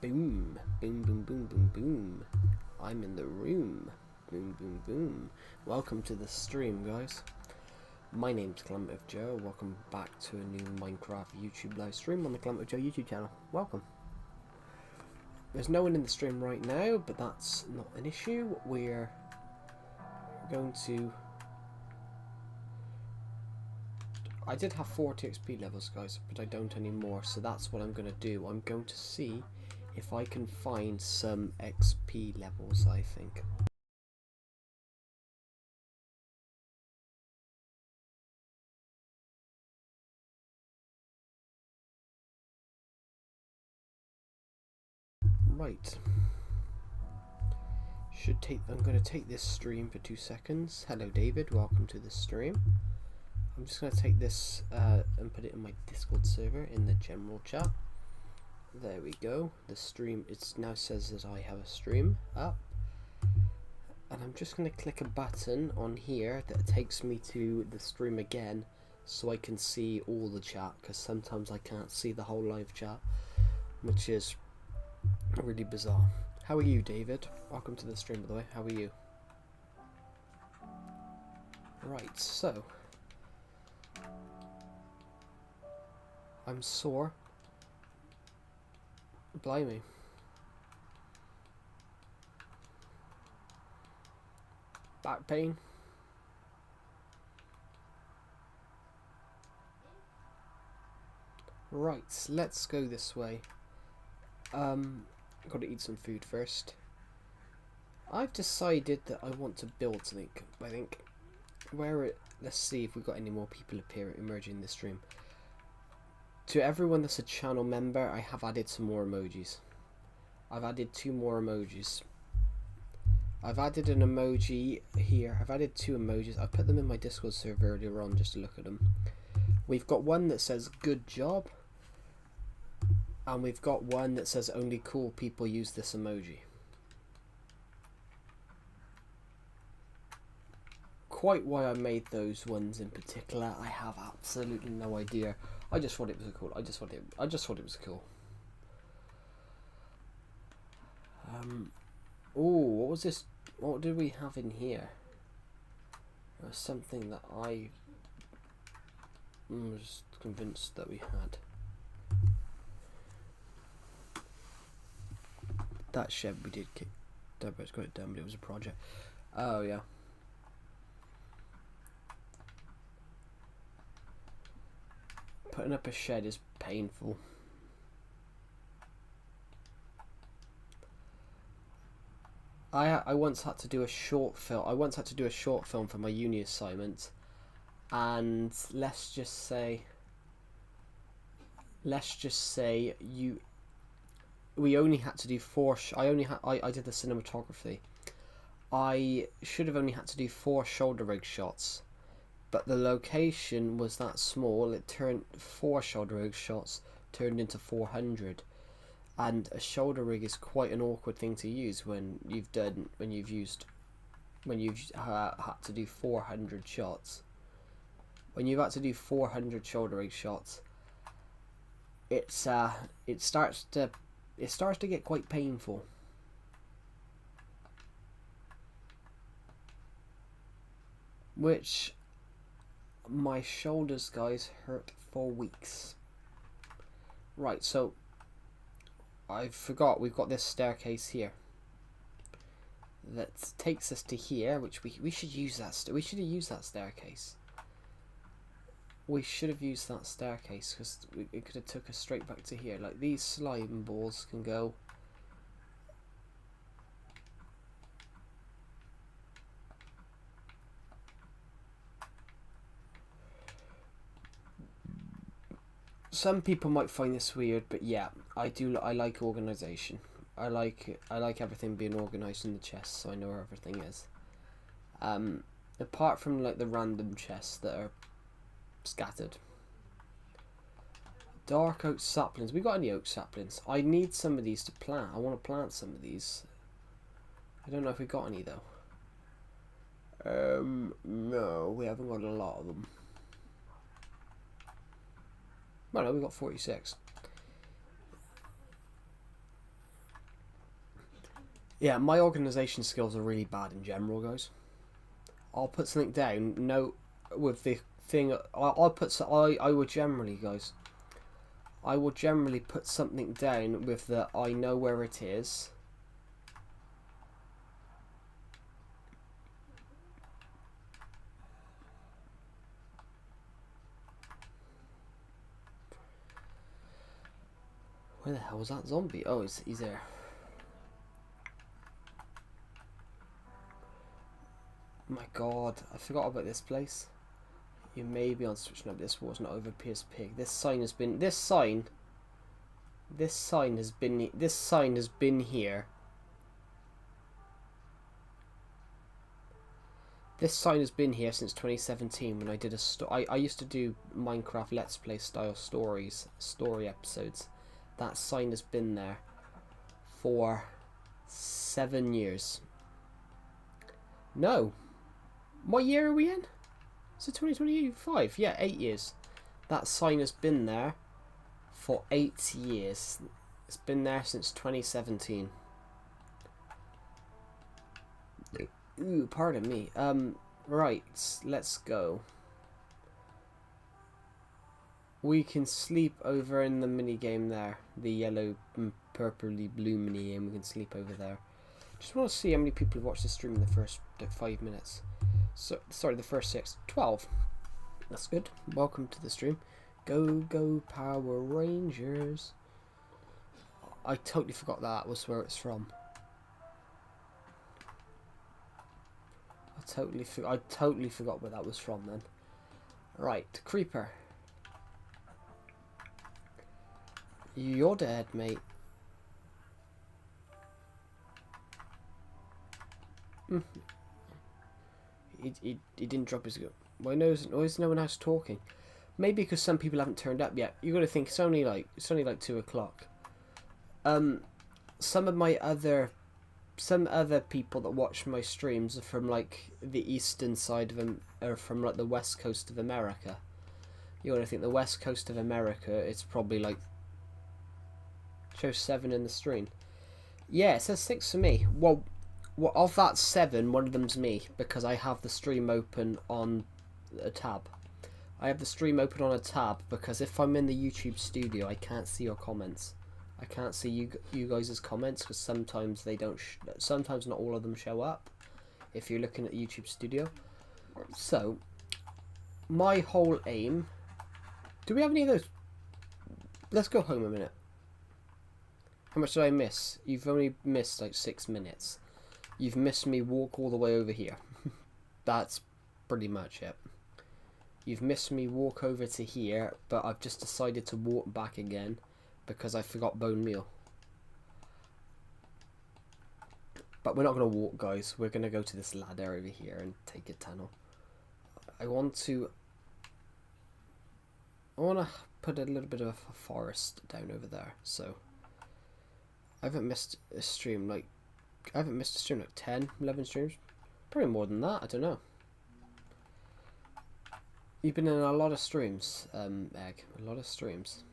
Boom, boom, boom, boom, boom, boom. I'm in the room. Boom, boom, boom. Welcome to the stream, guys. My name's Clement of Joe. Welcome back to a new Minecraft YouTube live stream on the Clement of Joe YouTube channel. Welcome. There's no one in the stream right now, but that's not an issue. We're going to... I did have 40 XP levels, guys, but I don't anymore, so that's what I'm going to do. I'm going to see if I can find some XP levels, I think. Right. I'm going to take this stream for 2 seconds. Hello, David. Welcome to the stream. I'm just going to take this and put it in my Discord server in the general chat. There we go. The stream, it now says that I have a stream up. And I'm just going to click a button on here that takes me to the stream again so I can see all the chat, because sometimes I can't see the whole live chat, which is really bizarre. How are you, David? Welcome to the stream, by the way. How are you? Right, so I'm sore. Blimey. Back pain. Right, let's go this way. Gotta eat some food first. I've decided that I want to build something. I think let's see if we've got any more people emerging in the stream. To everyone that's a channel member, I have added some more emojis. I've added 2 more emojis. I've added an emoji here. I've added 2 emojis. I put them in my Discord server earlier on just to look at them. We've got one that says good job, and we've got one that says only cool people use this emoji. Quite why I made those ones in particular, I have absolutely no idea. I just thought it was cool. I just thought it was cool. Oh, what was this? What did we have in here? There was something that I was convinced that we had. That shed we did kick. It's got it done, but it was a project. Oh yeah. Putting up a shed is painful. I once had to do a short film. I once had to do a short film for my uni assignment, and let's just say we only had to do 4. I did the cinematography. I should have only had to do 4 shoulder rig shots, but the location was that small. It turned 4 shoulder rig shots turned into 400. And a shoulder rig is quite an awkward thing to use when you've had to do 400 shots. When you've had to do 400 shoulder rig shots, it starts to get quite painful. Which my shoulders, guys, hurt for weeks. Right, so I forgot we've got this staircase here that takes us to here, which we should use that. We should have used that staircase. We should have used that staircase because it could have took us straight back to here. Like, these slime balls can go. Some people might find this weird, but yeah, I do. I like organisation. I like everything being organised in the chest, so I know where everything is. Apart from like the random chests that are scattered. Dark oak saplings. We got any oak saplings? I need some of these to plant. I want to plant some of these. I don't know if we got any though. No, we haven't got a lot of them. Well, no, we got 46. Yeah, my organisation skills are really bad in general, guys. I'll put something down. No, with the thing, I'll put. I will generally, guys. I will generally put something down with the I know where it is. Where the hell was that zombie? Oh, he's there. My God, I forgot about this place. You may be on switching up. This war's not over. Pierce Pig. This sign has been. This sign has been. This sign has been here. This sign has been here since 2017 when I did I used to do Minecraft Let's Play style story episodes. That sign has been there for 7 years. No. What year are we in? Is it 2025? Yeah, 8 years. That sign has been there for 8 years. It's been there since 2017. Ooh, pardon me. Right, let's go. We can sleep over in the mini game there. The yellow, purpley blue mini game. We can sleep over there. Just want to see how many people have watched the stream in the first 5 minutes. So, sorry, the first 6. 12. That's good. Welcome to the stream. Go Power Rangers. I totally forgot that was where it's from. I totally forgot where that was from then. Right, Creeper. You're dead, mate. He didn't drop his gun. Why is no one else talking? Maybe because some people haven't turned up yet. You got to think it's only like 2 o'clock. Some other people that watch my streams are from like the eastern side of them, or from like the west coast of America. You got to think the west coast of America. It's probably like shows 7 in the stream. Yeah, it says 6 for me. Well, of that 7, one of them's me because I have the stream open on a tab. I have the stream open on a tab because if I'm in the YouTube studio, I can't see your comments. I can't see you guys' comments because sometimes they don't. Sometimes not all of them show up if you're looking at YouTube studio. So, my whole aim. Do we have any of those? Let's go home a minute. How much did I miss? You've only missed like 6 minutes. You've missed me walk all the way over here. That's pretty much it. You've missed me walk over to here, but I've just decided to walk back again because I forgot bone meal. But we're not going to walk, guys. We're going to go to this ladder over here and take a tunnel. I want to put a little bit of a forest down over there. So I haven't missed a stream like 10, 11 streams. Probably more than that, I don't know. You've been in a lot of streams, Egg. A lot of streams.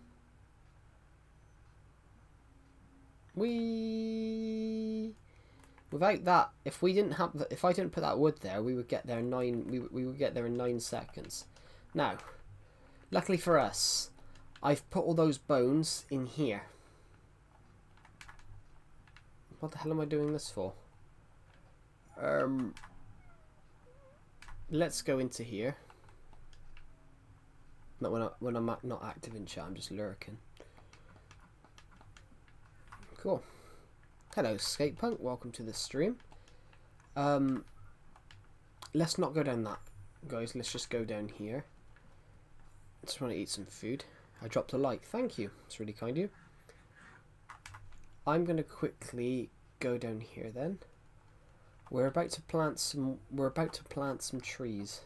Without that, if I didn't put that wood there, we would get there we would get there in 9 seconds. Now, luckily for us, I've put all those bones in here. What the hell am I doing this for? Let's go into here. Not when I'm not active in chat, I'm just lurking. Cool. Hello, Skatepunk. Welcome to the stream. Let's not go down that, guys. Let's just go down here. I just want to eat some food. I dropped a like. Thank you. It's really kind of you. I'm gonna quickly go down here then. We're about to plant some trees.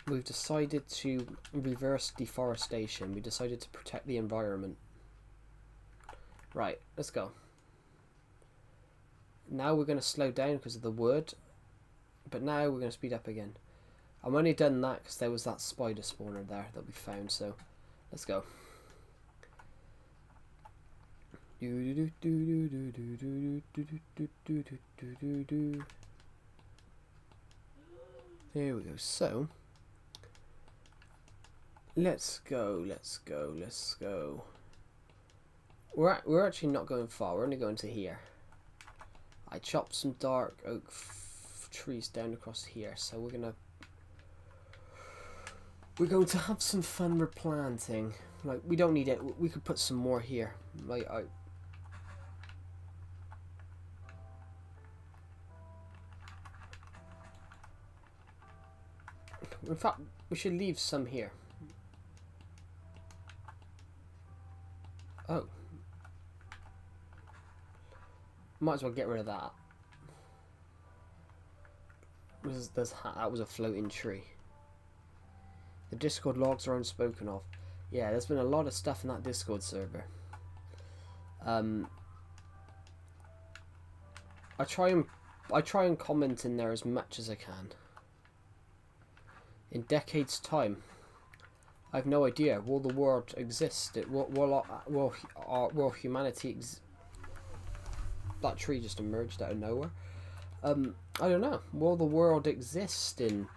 We've decided to reverse deforestation. We decided to protect the environment. Right, let's go. Now we're going to slow down because of the wood. But now we're going to speed up again. I've only done that because there was that spider spawner there that we found. So, let's go. There we go. So let's go. We're actually not going far. We're only going to here. I chopped some dark oak trees down across here, so we're going to have some fun replanting. Like, we don't need it. We could put some more here. Like, in fact, we should leave some here. Oh. Might as well get rid of that. That was a floating tree. The Discord logs are unspoken of. Yeah, there's been a lot of stuff in that Discord server. I try and comment in there as much as I can. In decades' time, I've no idea. Will the world exist? Will humanity that tree just emerged out of nowhere. I don't know. Will the world exist in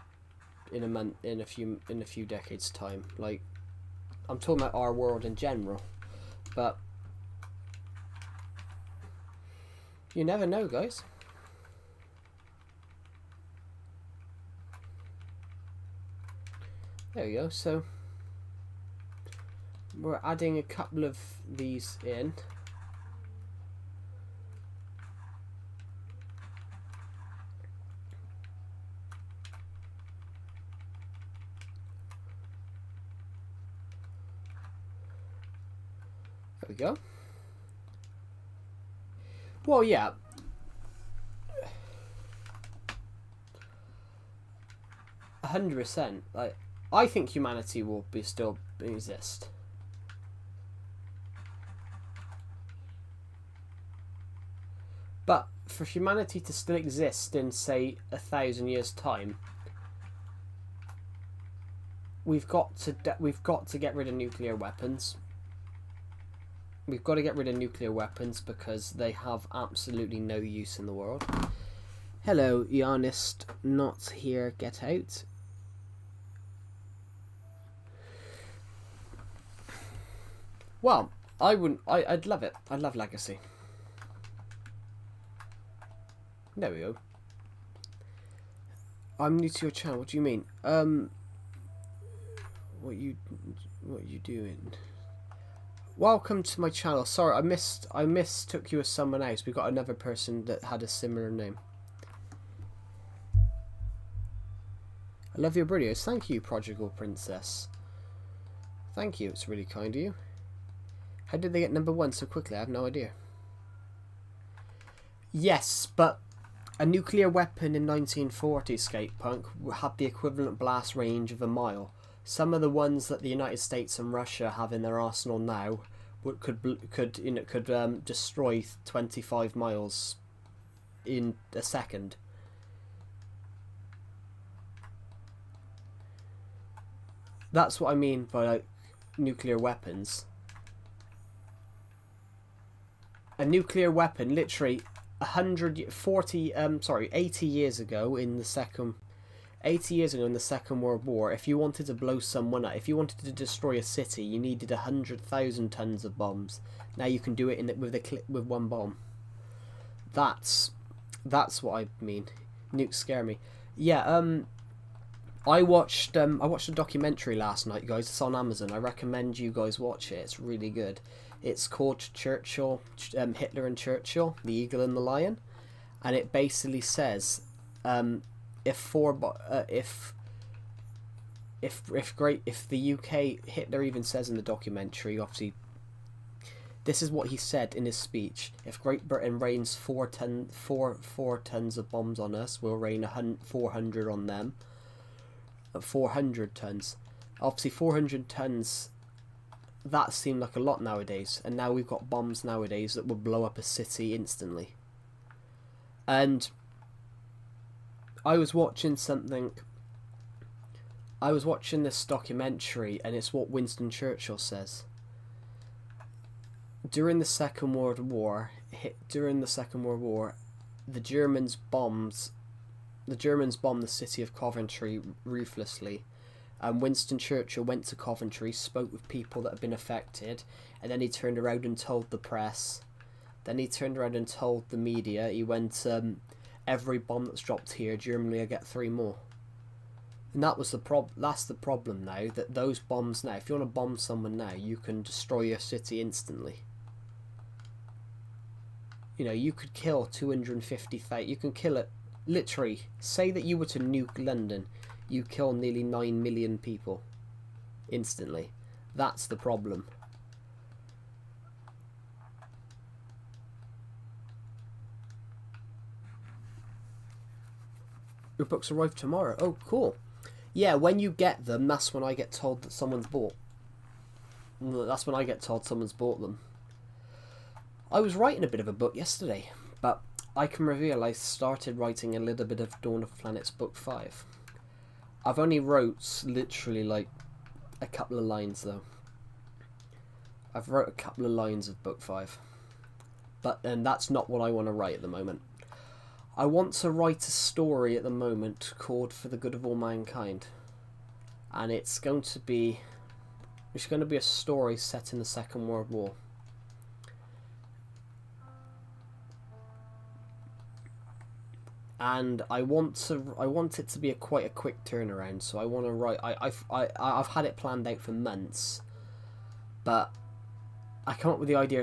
a few decades time? Like, I'm talking about our world in general, but you never know, guys. There we go. So we're adding a couple of these in. There we go. Well, yeah. %. Like, I think humanity will still exist. But for humanity to still exist in, say, 1,000 years' time, we've got to get rid of nuclear weapons. We've got to get rid of nuclear weapons because they have absolutely no use in the world. Hello, Ionist, not here. Get out. Well, I'd love it. I love Legacy. There we go. I'm new to your channel. What do you mean? What you doing? Welcome to my channel. Sorry, I mistook you as someone else. We got another person that had a similar name. I love your videos. Thank you, Prodigal Princess. Thank you. It's really kind of you. How did they get #1 so quickly? I have no idea. Yes, but a nuclear weapon in 1940 Skatepunk had the equivalent blast range of a mile. Some of the ones that the United States and Russia have in their arsenal now could destroy 25 miles in a second. That's what I mean by, like, nuclear weapons. A nuclear weapon, literally 80 years ago in the Second World War, if you wanted to blow someone up, if you wanted to destroy a city, you needed 100,000 tons of bombs. Now you can do it with one bomb. That's what I mean. Nukes scare me. Yeah. I watched a documentary last night, guys. It's on Amazon. I recommend you guys watch it. It's really good. It's called Churchill, Hitler and Churchill, the Eagle and the Lion, and it basically says, if the UK, Hitler even says in the documentary, obviously, this is what he said in his speech: if Great Britain rains 4 tons of bombs on us, we'll rain 400 on them. 400 tons. Obviously, 400 tons. That seemed like a lot nowadays, and now we've got bombs nowadays that will blow up a city instantly. And I was watching this documentary, and it's what Winston Churchill says. during the Second World War, the Germans bombed the city of Coventry ruthlessly. And Winston Churchill went to Coventry, spoke with people that had been affected, and then he turned around and told the press. Then he turned around and told the media. He went, every bomb that's dropped here, Germany will get 3 more. And that's the problem now, that those bombs now, if you want to bomb someone now, you can destroy your city instantly. You know, you could kill 250,000, you can kill it, literally, say that you were to nuke London, you kill nearly 9 million people instantly. That's the problem. Your books arrive tomorrow. Oh, cool. Yeah, when you get them, that's when I get told that someone's bought. That's when I get told someone's bought them. I was writing a bit of a book yesterday, but I can reveal I started writing a little bit of Dawn of Planets book 5. I've only wrote literally like a couple of lines though. I've wrote a couple of lines of book 5. And that's not what I want to write at the moment. I want to write a story at the moment called For the Good of All Mankind. And it's going to be a story set in the Second World War. And I want it to be quite a quick turnaround. So I want to write. I've had it planned out for months, but I come up with the idea.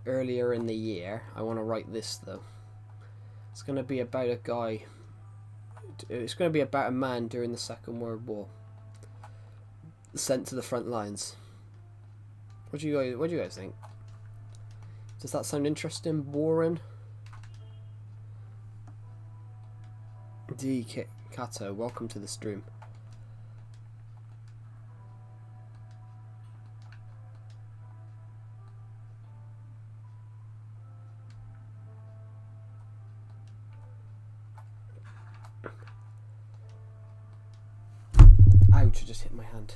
Earlier in the year. I want to write this though. It's going to be about a guy. It's going to be about a man during the Second World War, sent to the front lines. What do you guys think? Does that sound interesting? Boring? D. Kato, welcome to the stream. Ouch, I just hit my hand.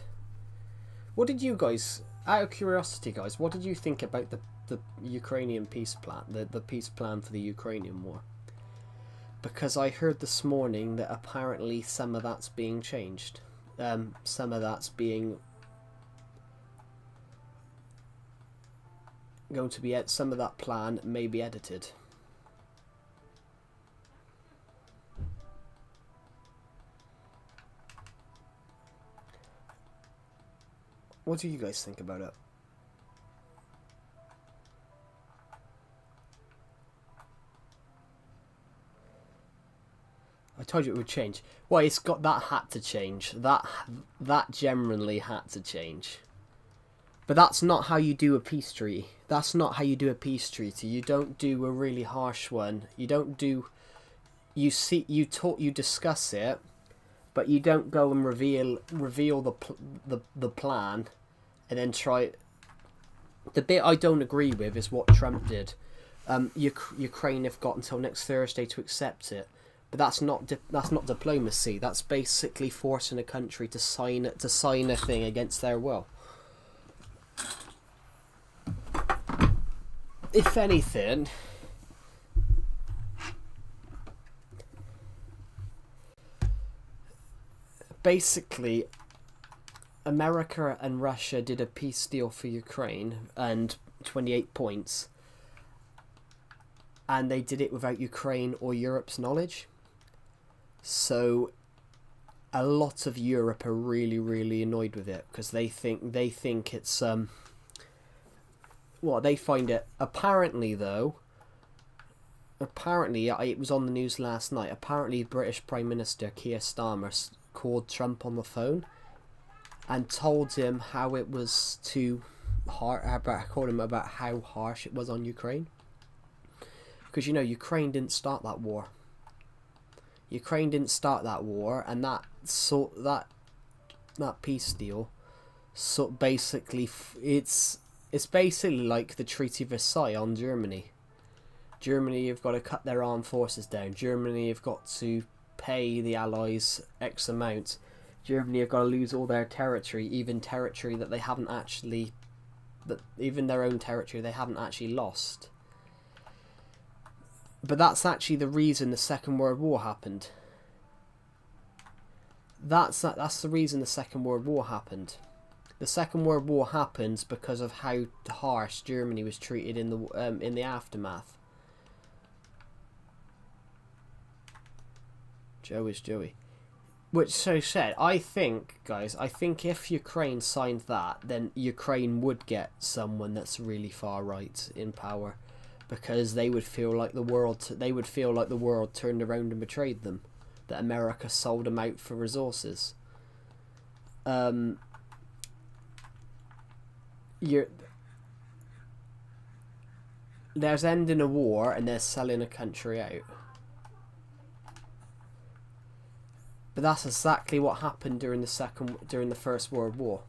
What did you guys, out of curiosity guys, what did you think about the Ukrainian peace plan, the peace plan for the Ukrainian war? Because I heard this morning that apparently some of that's being changed. Some of that's being going to be some of that plan may be edited. What do you guys think about it? I told you it would change. Well, it's got that had to change. That generally had to change. But that's not how you do a peace treaty. That's not how you do a peace treaty. You don't do a really harsh one. You don't do. You discuss it, but you don't go and reveal the plan, and then try. The bit I don't agree with is what Trump did. Ukraine have got until next Thursday to accept it. But that's not diplomacy. That's basically forcing a country to sign a thing against their will. If anything, basically, America and Russia did a peace deal for Ukraine and 28 points, and they did it without Ukraine or Europe's knowledge. So a lot of Europe are really, really annoyed with it because they think it's they find it apparently it was on the news last night. Apparently British Prime Minister Keir Starmer called Trump on the phone and told him how it was too hard about how harsh it was on Ukraine, because Ukraine didn't start that war. And that peace deal, so basically it's basically like the Treaty of Versailles on Germany. Germany have got to cut their armed forces down. Germany have got to pay the Allies X amount. Germany have got to lose all their territory, even territory that they haven't actually that even their own territory they haven't actually lost. But that's actually the reason the Second World War happened. That's the reason the Second World War happened. The Second World War happened because of how harsh Germany was treated in the aftermath. Joey's Joey. Which so said, I think, guys, I think if Ukraine signed that, then Ukraine would get someone that's really far right in power, because they would feel like the world turned around and betrayed them, that America sold them out for resources. There's ending a war and there's selling a country out. But that's exactly what happened during the First World War.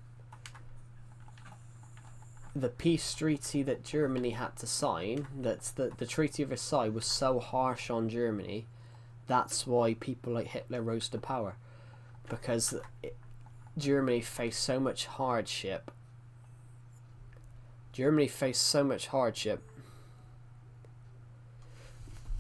The peace treaty that Germany had to sign, that's the Treaty of Versailles, was so harsh on Germany. That's why people like Hitler rose to power, because Germany faced so much hardship.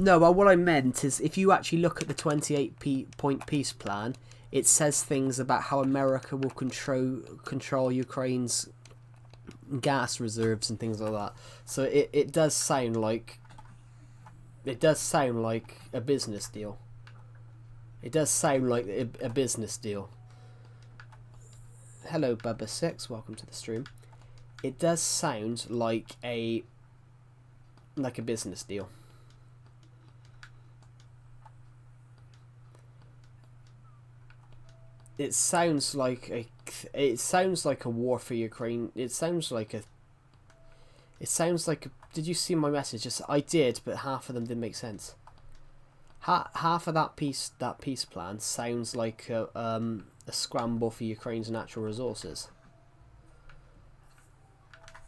No, but what I meant is, if you actually look at the 28-point peace plan, it says things about how America will control Ukraine's gas reserves and things like that. So it does sound like a business deal. It does sound like a business deal. Hello, Bubba6, welcome to the stream. It does sound like a business deal. It sounds like a war for Ukraine. It sounds like a. Did you see my message? I did, but half of them didn't make sense. Half of that peace plan sounds like a scramble for Ukraine's natural resources.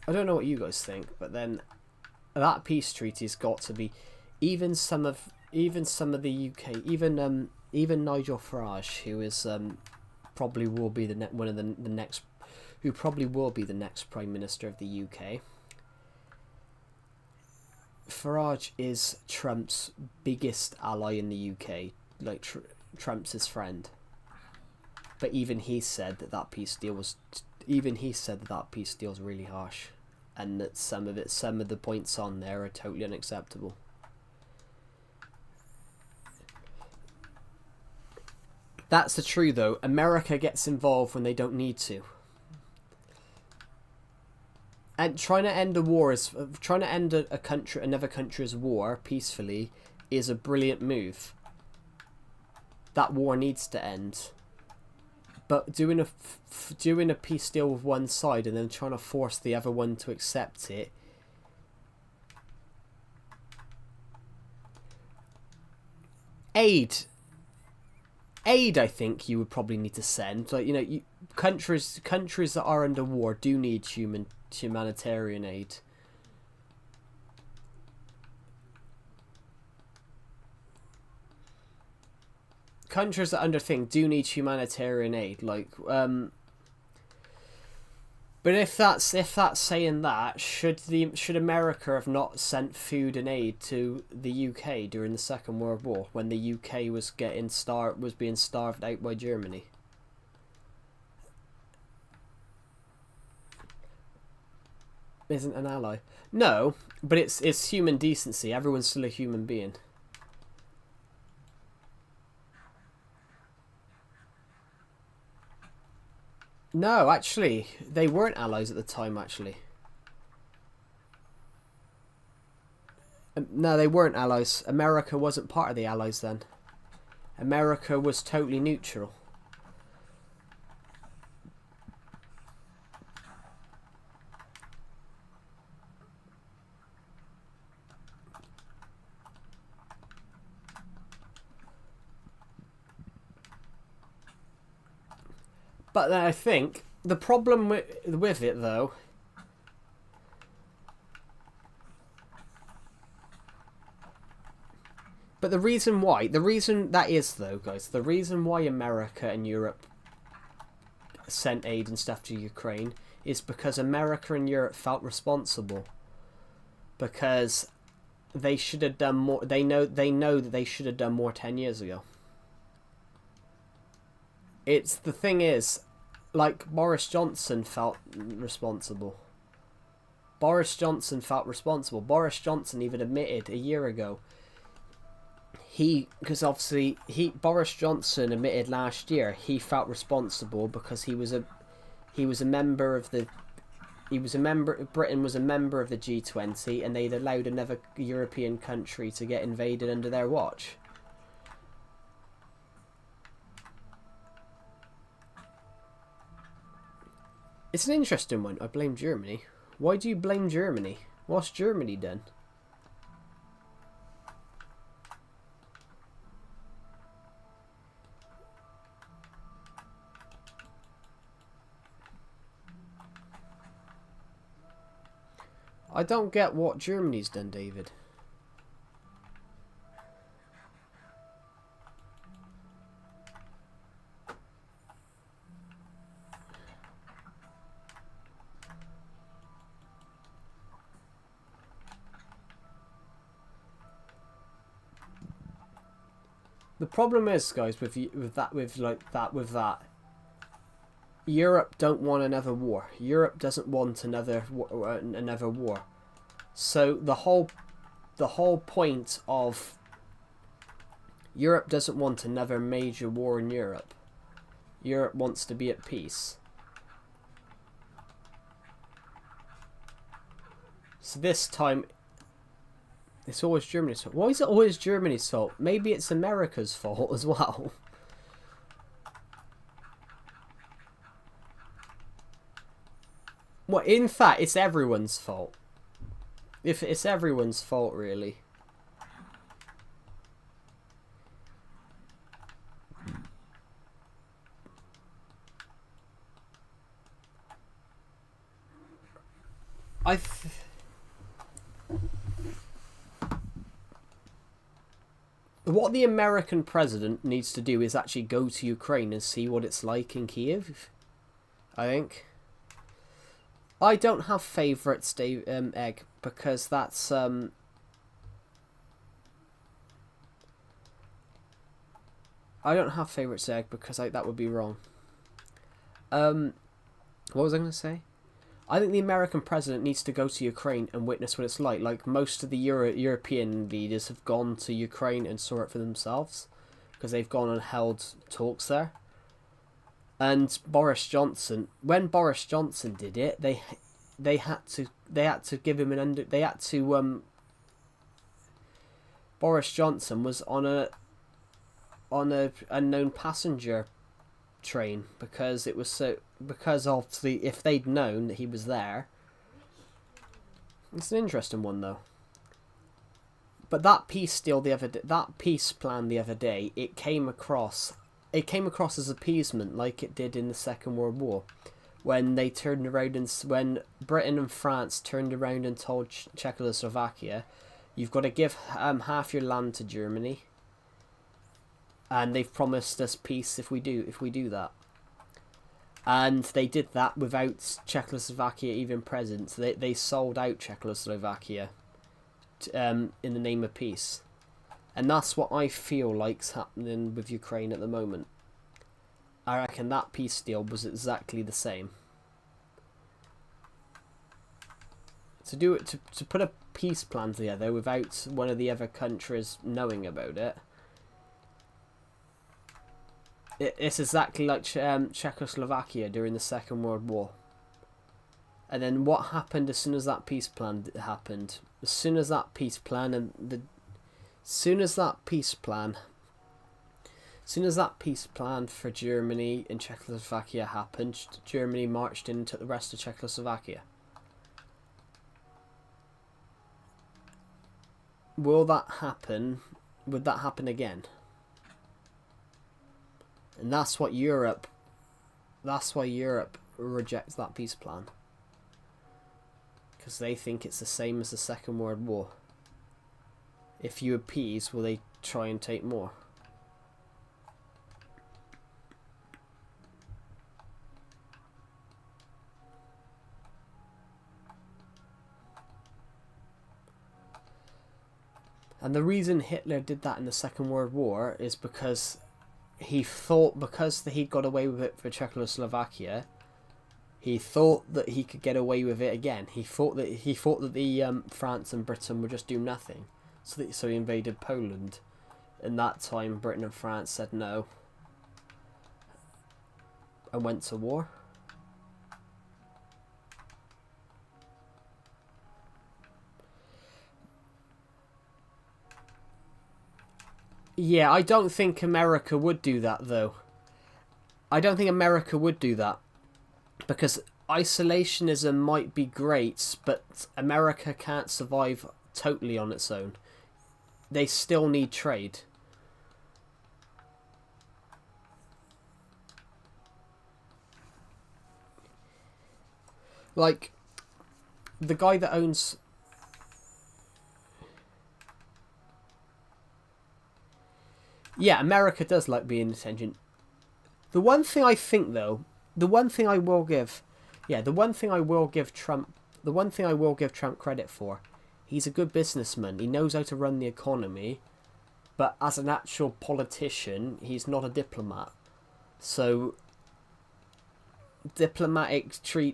I don't know what you guys think, but then that peace treaty's got to be. Even some of the UK, even Nigel Farage, who is probably will be the next Prime Minister of the UK. Farage is Trump's biggest ally in the UK, like Trump's his friend. But even he said that peace deal was really harsh, and that some of the points on there are totally unacceptable. That's the truth, though. America gets involved when they don't need to. And trying to end another country's war peacefully is a brilliant move. That war needs to end. But doing a peace deal with one side and then trying to force the other one to accept it. Aid, I think you would probably need to send. Like, countries that are under war do need humanitarian aid. Countries that under thing do need humanitarian aid. Like, but if that's saying that, should America have not sent food and aid to the UK during the Second World War when the UK was being starved out by Germany? Isn't an ally? No, but it's human decency. Everyone's still a human being. No, actually, they weren't allies at the time, actually. No, they weren't allies. America wasn't part of the allies then. America was totally neutral. But then I think the problem with it, though, but the reason why America and Europe sent aid and stuff to Ukraine is because America and Europe felt responsible. Because they should have done more. They know that they should have done more 10 years ago. It's the thing is, like, Boris Johnson felt responsible. Boris Johnson even admitted a year ago. Because obviously Boris Johnson admitted last year he felt responsible because he was a member of the. Britain was a member of the G20, and they'd allowed another European country to get invaded under their watch. It's an interesting one. I blame Germany. Why do you blame Germany? What's Germany done? I don't get what Germany's done, David. The problem is, guys, with that, Europe don't want another war. Europe doesn't want another war. So the whole point of Europe doesn't want another major war in Europe. Europe wants to be at peace. So this time, it's always Germany's fault. Why is it always Germany's fault? Maybe it's America's fault as well. Well, in fact, it's everyone's fault. If it's everyone's fault, really. What the American president needs to do is actually go to Ukraine and see what it's like in Kiev. I think. I don't have favourites, Egg, because that's I don't have favourites, Egg, because that would be wrong. What was I going to say? I think the American president needs to go to Ukraine and witness what it's like. Like, most of the European leaders have gone to Ukraine and saw it for themselves, because they've gone and held talks there. And Boris Johnson, when Boris Johnson did it, they had to give him Boris Johnson was on a unknown passenger train because obviously if they'd known that he was there. It's an interesting one though. But that peace plan the other day, it came across as appeasement, like it did in the Second World War, when they turned around when Britain and France turned around and told Czechoslovakia, you've got to give half your land to Germany, and they've promised us peace if we do that. And they did that without Czechoslovakia even present. So they sold out Czechoslovakia in the name of peace. And that's what I feel like's happening with Ukraine at the moment. I reckon that peace deal was exactly the same. To put a peace plan together without one of the other countries knowing about it. It's exactly like Czechoslovakia during the Second World War. And then what happened as soon as that peace plan happened? As soon as that peace plan for Germany and Czechoslovakia happened, Germany marched in and took the rest of Czechoslovakia. Will that happen? Would that happen again? And that's why Europe rejects that peace plan. Because they think it's the same as the Second World War. If you appease, will they try and take more? And the reason Hitler did that in the Second World War is because he thought, because he got away with it for Czechoslovakia, he thought that he could get away with it again. He thought that the France and Britain would just do nothing, so he invaded Poland. In that time, Britain and France said no and went to war. Yeah, I don't think America would do that, though. I don't think America would do that. Because isolationism might be great, but America can't survive totally on its own. They still need trade. Like, the guy that owns... Yeah, America does like being attention. The one thing I think, though, the one thing I will give Trump credit for, he's a good businessman. He knows how to run the economy, but as an actual politician, he's not a diplomat. So, trying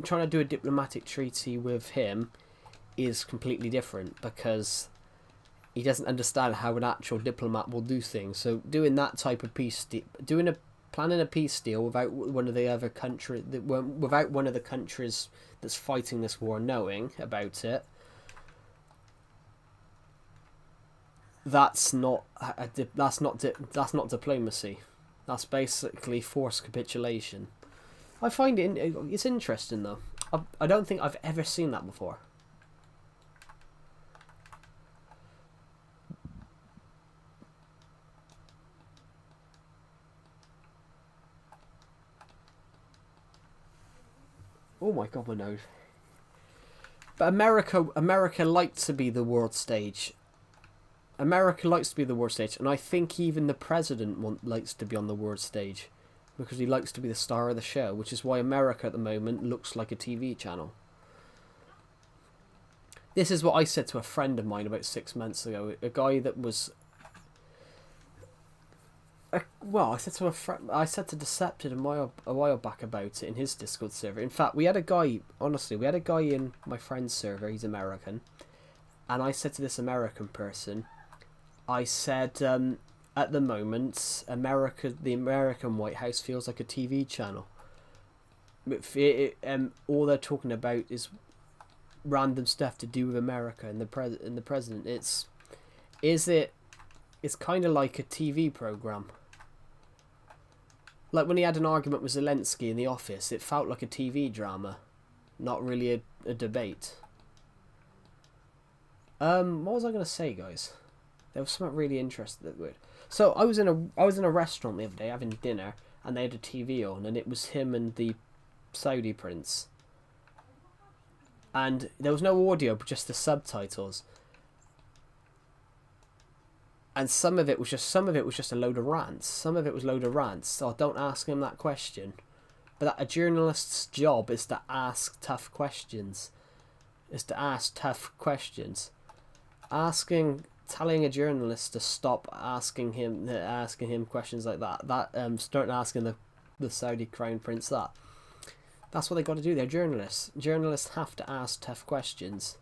to do a diplomatic treaty with him is completely different, because he doesn't understand how an actual diplomat will do things. So doing that type of peace deal, planning a peace deal without one of the countries that's fighting this war knowing about it, that's not diplomacy. That's basically forced capitulation. I find it's interesting, though. I don't think I've ever seen that before. Oh my god, my nose. But America likes to be the world stage. America likes to be the world stage, and I think even the president likes to be on the world stage, because he likes to be the star of the show, which is why America at the moment looks like a TV channel. This is what I said to a friend of mine about 6 months ago. A guy that was... I said to Decepted a while back about it in his Discord server. In fact, we had a guy in my friend's server, he's American, and I said to this American person, I said, at the moment, the American White House feels like a TV channel. All they're talking about is random stuff to do with America and the president. It's kind of like a TV program. Like when he had an argument with Zelensky in the office, it felt like a TV drama, not really a debate. What was I going to say, guys? There was something really interesting that would. So I was in a restaurant the other day having dinner, and they had a TV on, and it was him and the Saudi prince. And there was no audio, but just the subtitles. And some of it was just a load of rants. So don't ask him that question. But a journalist's job is to ask tough questions. Telling a journalist to stop asking him questions like that. Start asking the Saudi crown prince that. That's what they got to do. They're journalists. Journalists have to ask tough questions.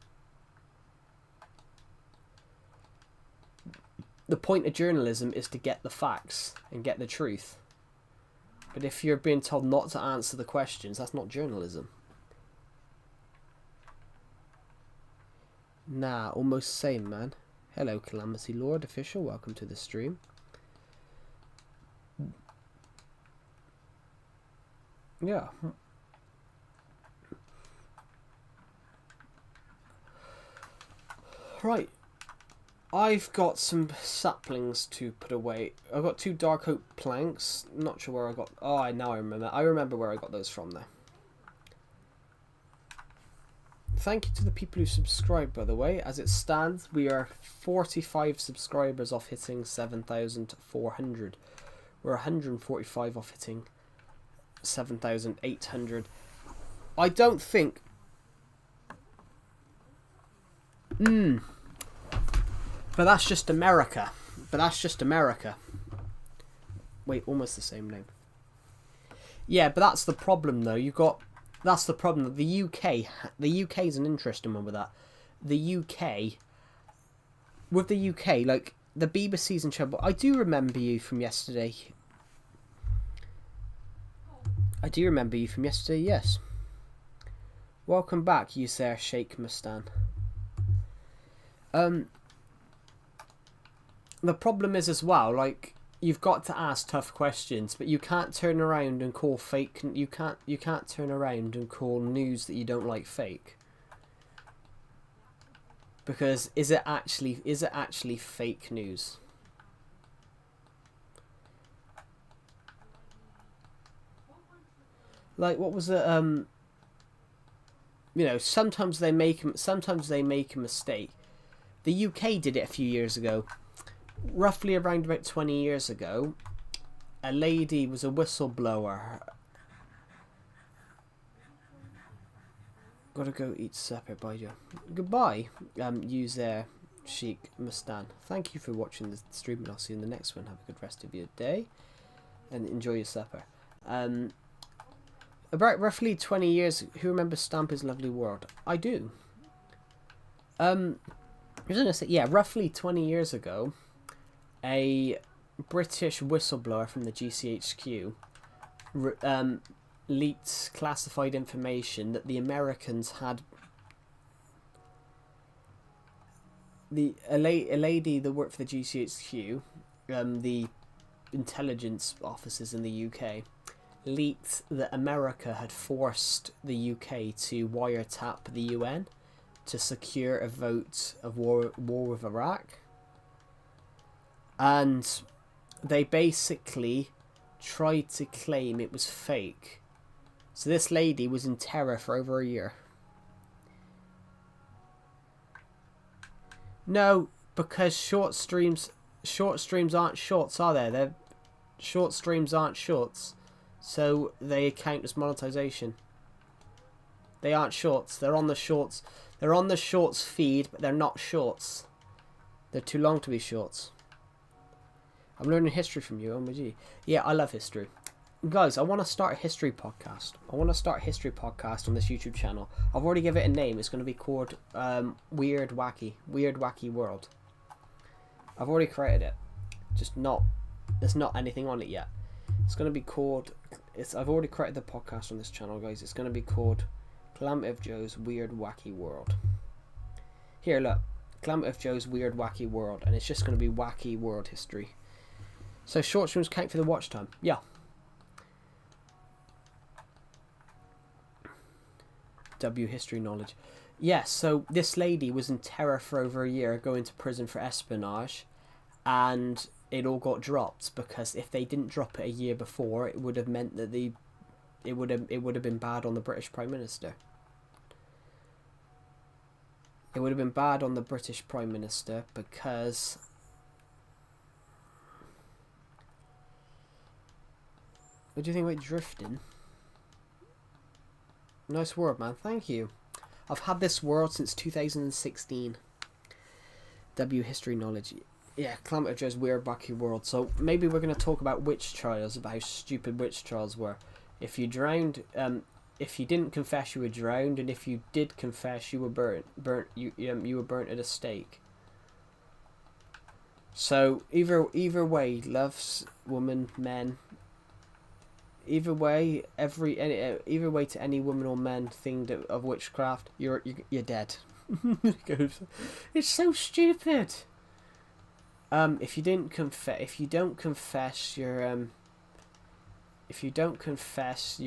The point of journalism is to get the facts and get the truth. But if you're being told not to answer the questions, that's not journalism. Nah, almost same, man. Hello, Calamity Lord Official. Welcome to the stream. Yeah. Right. I've got some saplings to put away. I've got 2 dark oak planks. Not sure where I got... Oh, now I remember. I remember where I got those from, though. Thank you to the people who subscribe, by the way. As it stands, we are 45 subscribers off hitting 7,400. We're 145 off hitting 7,800. I don't think... But that's just America. But that's just America. Wait, almost the same name. Yeah, but that's the problem though. That's the problem. The UK is an interesting one with that. The UK, with the UK, like the BBC's in trouble. I do remember you from yesterday. Yes. Welcome back, you sir, Sheikh Mustan. The problem is as well, like, you've got to ask tough questions, but you can't turn around and call fake. You can't turn around and call news that you don't like fake. Because is it actually fake news? Like, what was it? You know, sometimes they make a mistake. The UK did it a few years ago. Roughly around about 20 years ago, a lady was a whistleblower. Gotta go eat supper, bye Joe. Goodbye, user Sheikh Mustan. Thank you for watching the stream, and I'll see you in the next one. Have a good rest of your day, and enjoy your supper. About roughly 20 years, who remembers Stampy's Lovely World? I do. I was gonna say, yeah, roughly 20 years ago, a British whistleblower from the GCHQ leaked classified information that the Americans had a lady that worked for the GCHQ, the intelligence officers in the UK, leaked that America had forced the UK to wiretap the UN to secure a vote of war with Iraq. And they basically tried to claim it was fake. So this lady was in terror for over a year. No, because short streams aren't shorts, are they? Short streams aren't shorts. So they count as monetization. They aren't shorts. They're on the shorts. They're on the shorts feed, but they're not shorts. They're too long to be shorts. I'm learning history from you, OMG. Yeah, I love history. Guys, I want to start a history podcast. on this YouTube channel. I've already given it a name. It's going to be called Weird Wacky World. I've already created it. There's not anything on it yet. It's going to be called... I've already created the podcast on this channel, guys. It's going to be called Calamity of Joe's Weird Wacky World. Here, look. Calamity of Joe's Weird Wacky World. And it's just going to be wacky world history. So short streams count for the watch time. Yeah. W history knowledge. Yes, so this lady was in terror for over a year, going to prison for espionage, and it all got dropped because if they didn't drop it a year before, it would have meant that it would have been bad on the British Prime Minister. It would have been bad on the British Prime Minister because what do you think about drifting? Nice word, man. Thank you. I've had this world since 2016. W history knowledge. Yeah, Calamity of Joe's Weird Wacky World. So maybe we're going to talk about witch trials, about how stupid witch trials were. If you drowned, if you didn't confess, you were drowned, and if you did confess, you were burnt. You were burnt at a stake. So either way, loves, woman, men. Either way, either way to any woman or man thing of witchcraft, you're dead. It's so stupid. If you don't confess, you're drowned. If you confess,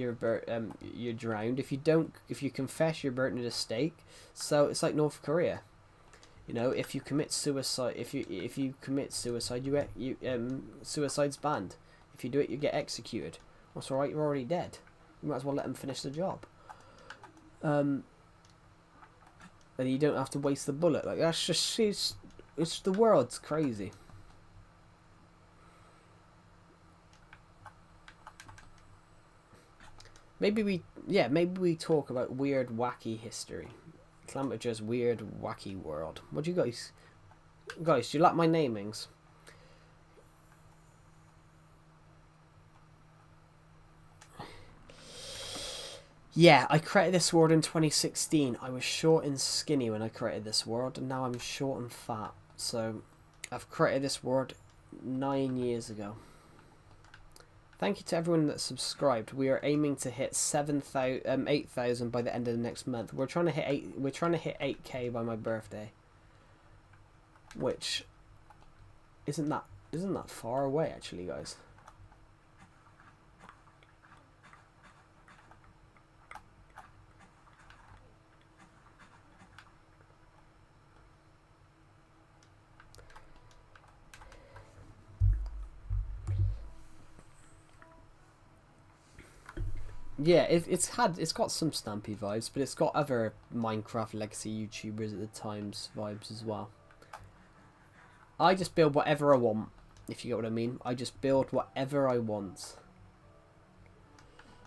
you're burnt at a stake. So it's like North Korea. You know, if you commit suicide, if you commit suicide, suicide's banned. If you do it, you get executed. That's alright, you're already dead. You might as well let them finish the job. And you don't have to waste the bullet. Like, that's just... It's the world's crazy. Maybe we talk about weird, wacky history. Calamity of Joe's Weird, Wacky World. What do you guys... Guys, do you like my namings? Yeah, I created this world in 2016. I was short and skinny when I created this world, and now I'm short and fat. So, I've created this world 9 years ago. Thank you to everyone that subscribed. We are aiming to hit 8,000 by the end of the next month. We're trying to hit 8K by my birthday, which isn't that far away actually, guys. Yeah, it's got some Stampy vibes, but it's got other Minecraft Legacy YouTubers at the times vibes as well. I just build whatever I want, if you get what I mean. I just build whatever I want.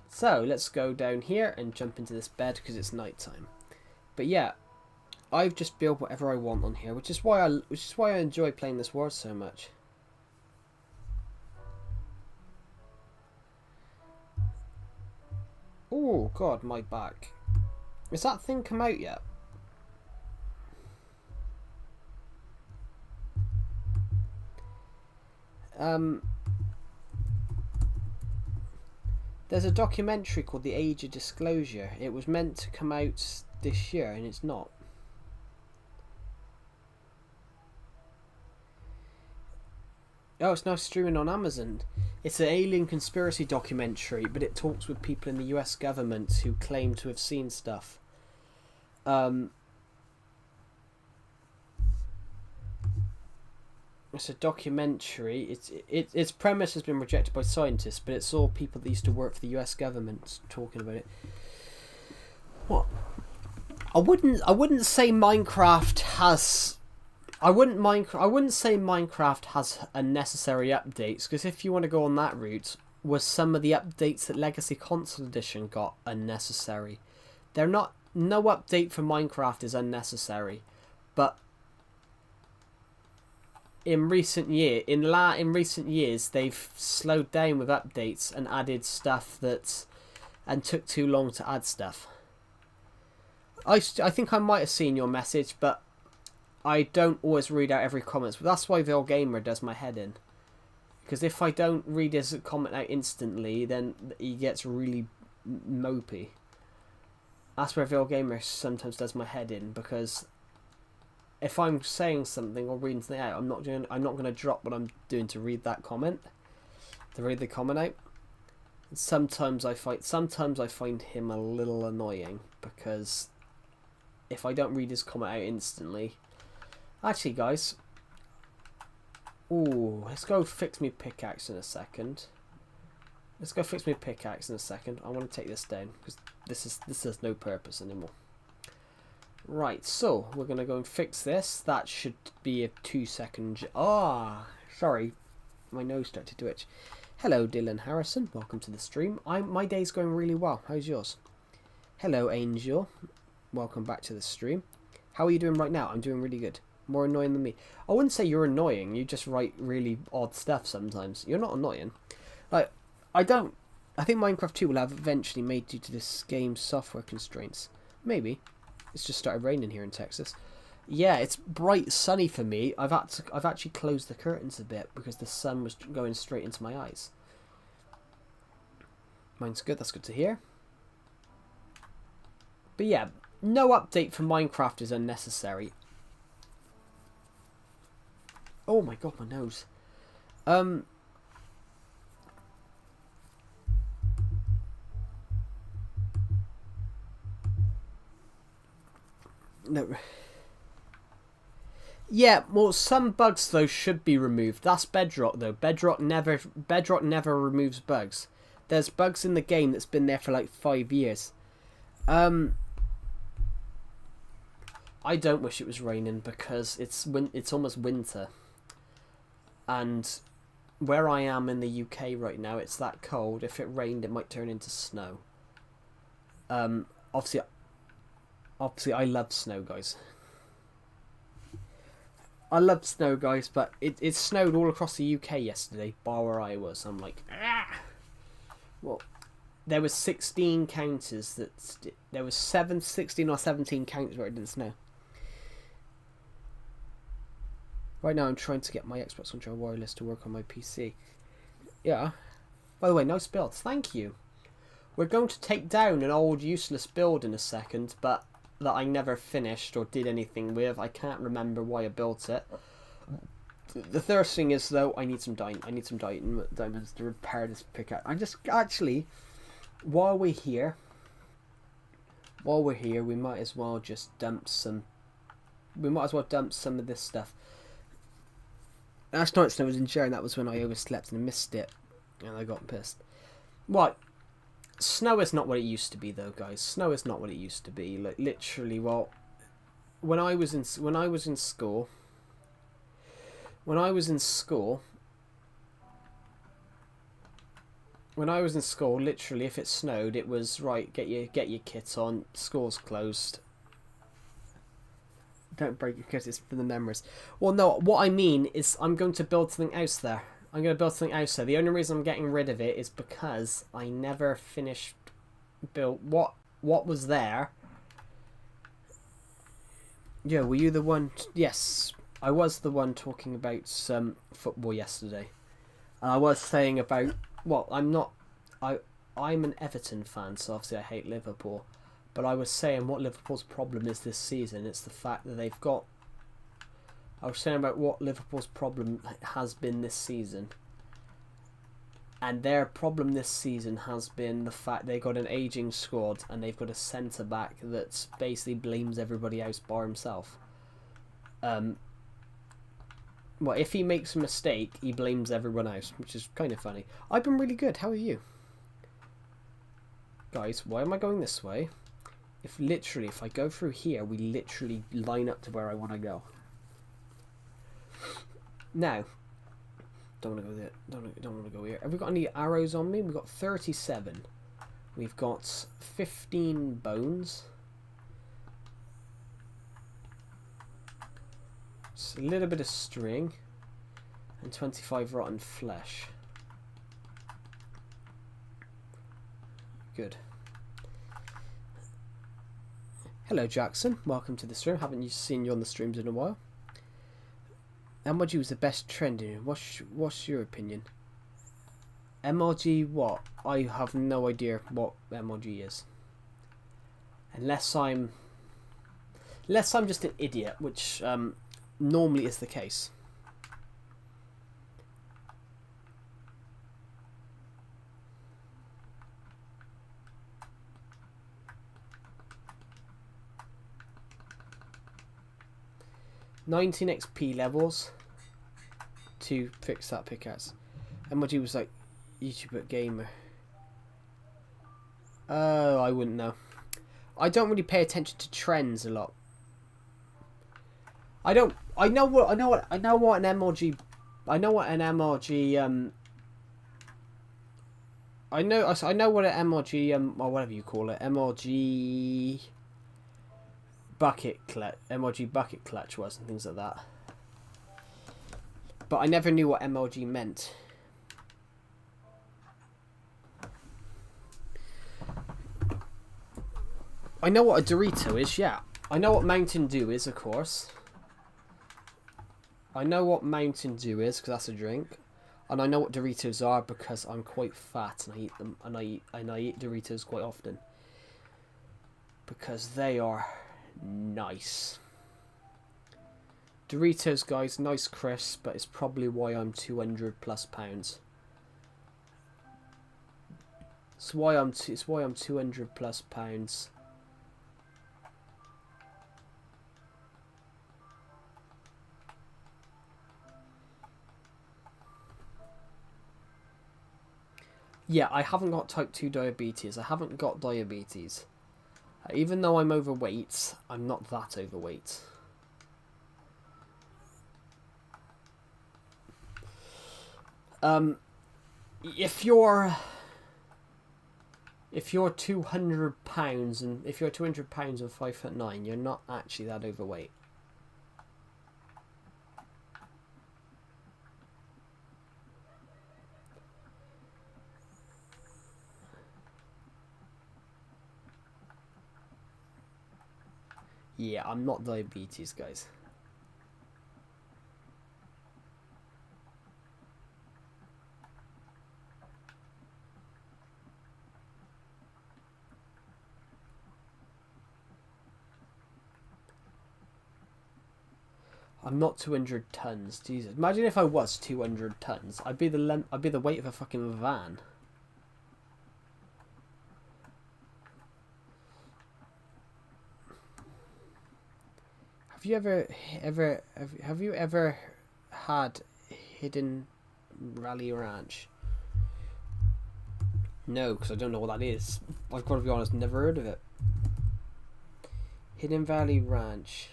So let's go down here and jump into this bed because it's nighttime. But yeah, I've just built whatever I want on here, which is why I enjoy playing this world so much. Oh god, my back. Has that thing come out yet? There's a documentary called The Age of Disclosure. It was meant to come out this year and it's not. Oh, it's now streaming on Amazon. It's an alien conspiracy documentary, but it talks with people in the US government who claim to have seen stuff. It's a documentary. Its premise has been rejected by scientists, but it's all people that used to work for the US government talking about it. What? I wouldn't say Minecraft has. I wouldn't say Minecraft has unnecessary updates, because if you want to go on that route, was some of the updates that Legacy Console Edition got unnecessary? They're not. No update for Minecraft is unnecessary, but in recent years they've slowed down with updates and added stuff and took too long to add stuff. I think I might have seen your message, but I don't always read out every comment. But that's why Vil Gamer does my head in. Because if I don't read his comment out instantly, then he gets really mopey. That's where Vil Gamer sometimes does my head in, because if I'm saying something or reading something out, I'm not going to drop what I'm doing to read that comment, to read the comment out. And sometimes I find him a little annoying, because if I don't read his comment out instantly. Actually, guys, let's go fix me pickaxe in a second. I want to take this down because this has no purpose anymore. Right, so we're gonna go and fix this. That should be a 2-second. Sorry, my nose started to itch. Hello, Dylan Harrison. Welcome to the stream. My day's going really well. How's yours? Hello, Angel. Welcome back to the stream. How are you doing right now? I'm doing really good. More annoying than me. I wouldn't say you're annoying. You just write really odd stuff sometimes. You're not annoying. Like, I think Minecraft 2 will have eventually made due to this game's software constraints. Maybe. It's just started raining here in Texas. Yeah, it's bright sunny for me. I've actually closed the curtains a bit because the sun was going straight into my eyes. Mine's good. That's good to hear. But yeah, no update for Minecraft is unnecessary. Oh my god, my nose. No. Yeah, well, some bugs though should be removed. That's Bedrock though. Bedrock never removes bugs. There's bugs in the game that's been there for like 5 years. I don't wish it was raining because it's almost winter. And where I am in the UK right now, it's that cold. If it rained, it might turn into snow. Obviously I love snow, guys. I love snow, guys, but it snowed all across the UK yesterday, bar where I was. I'm like, ah. Well, there was 16 counters there was 16 or 17 counters where it didn't snow. Right now, I'm trying to get my Xbox Controller wireless to work on my PC. Yeah. By the way, nice builds. Thank you. We're going to take down an old useless build in a second, but that I never finished or did anything with. I can't remember why I built it. The third thing is, though, I need some diamonds to repair this pickaxe. I just actually, while we're here, we might as well just dump some. We might as well dump some of this stuff. Last night I was in jail, and that was when I overslept and missed it, and I got pissed. What? Snow is not what it used to be, though, guys. Snow is not what it used to be. Like literally, well, when I was in school, literally, if it snowed, it was right. Get your kit on. School's closed. Don't break your kit. It's for the memories. Well, no. What I mean is, I'm going to build something else there. I'm going to build something else there. The only reason I'm getting rid of it is because I never finished build what was there. Yeah, were you the one? Yes, I was the one talking about some football yesterday. And I was saying about, well, I'm an Everton fan, so obviously I hate Liverpool. But I was saying what Liverpool's problem is this season. It's the fact that they've got. I was saying about what Liverpool's problem has been this season. And their problem this season has been the fact they got an ageing squad and they've got a centre-back that basically blames everybody else bar himself. Well, if he makes a mistake, he blames everyone else, which is kind of funny. I've been really good. How are you? Guys, why am I going this way? If I go through here, we literally line up to where I want to go. Now, don't want to go there. Don't want to go here. Have we got any arrows on me? We've got 37. We've got 15 bones. Just a little bit of string. And 25 rotten flesh. Good. Hello, Jackson. Welcome to the stream. Haven't seen you on the streams in a while. MLG was the best trending. What's your opinion? MLG what? I have no idea what MLG is. Unless I'm just an idiot, which normally is the case. $19 XP levels to fix that pickaxe. MLG was like YouTuber gamer. Oh, I wouldn't know. I don't really pay attention to trends a lot. I know what an MLG. I know what an MLG. I know what an MLG or whatever you call it, MLG MLG bucket clutch was and things like that. But I never knew what MLG meant. I know what a Dorito is, yeah. I know what Mountain Dew is, of course. I know what Mountain Dew is because that's a drink. And I know what Doritos are because I'm quite fat and I eat them, and I eat Doritos quite often. Because they are nice. Doritos, guys, nice crisp, but it's probably why I'm 200 plus pounds. It's why I'm 200 plus pounds. Yeah, I haven't got type 2 diabetes. I haven't got diabetes. Even though I'm overweight, I'm not that overweight. If you're 200 pounds and if you're 200 pounds and 5'9", you're not actually that overweight. Yeah, I'm not diabetes, guys. I'm not 200 tons. Jesus, imagine if I was 200 tons. I'd be the weight of a fucking van. Have you ever had Hidden Valley Ranch? No, because I don't know what that is. I've got to be honest, never heard of it. Hidden Valley Ranch.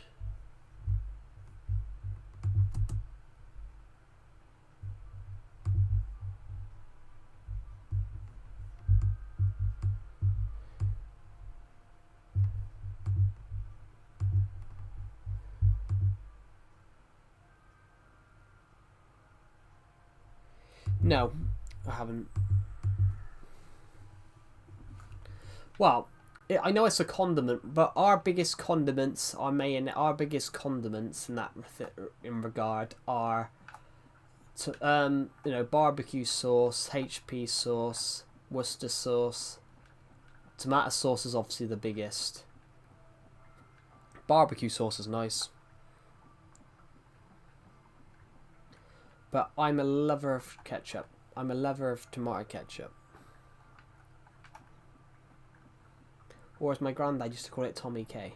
No, I haven't. Well, I know it's a condiment, but our biggest condiments are Our biggest condiments in that in regard are, barbecue sauce, HP sauce, Worcester sauce. Tomato sauce is obviously the biggest. Barbecue sauce is nice. But I'm a lover of ketchup. I'm a lover of tomato ketchup. Or as my granddad used to call it, Tommy K.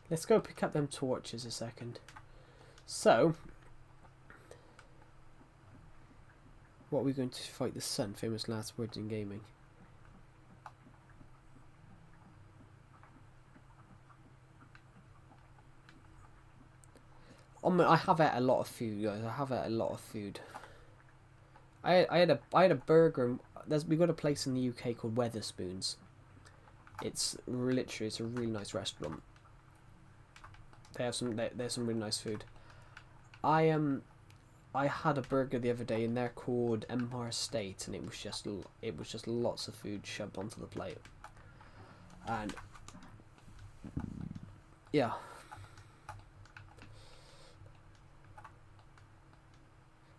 Let's go pick up them torches a second. So, what are we going to fight the sun? Famous last words in gaming. I have ate a lot of food, guys. I have ate a lot of food. I had a burger. We got a place in the UK called Weatherspoons. It's a really nice restaurant. There's some really nice food. I had a burger the other day and they're called Empire State, and it was just lots of food shoved onto the plate. And yeah.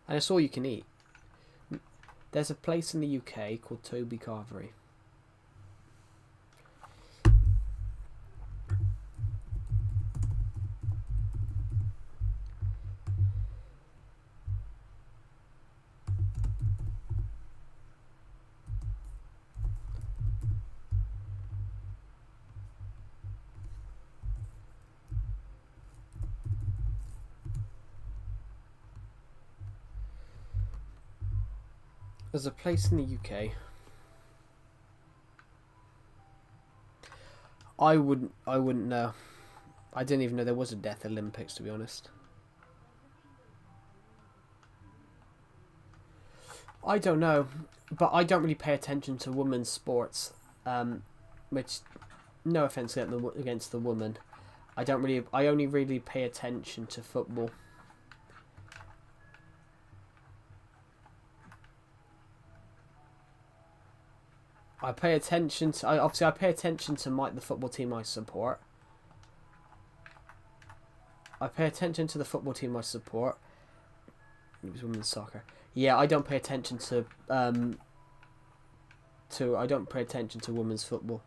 And it's all you can eat. There's a place in the UK called Toby Carvery. There's a place in the UK. I wouldn't know. I didn't even know there was a Death Olympics, to be honest. I don't know, but I don't really pay attention to women's sports. Which, no offense against the woman, I only really pay attention to football. I pay attention to. I pay attention to the football team I support. I pay attention to the football team I support. It was women's soccer. Yeah, I don't pay attention to. I don't pay attention to women's football.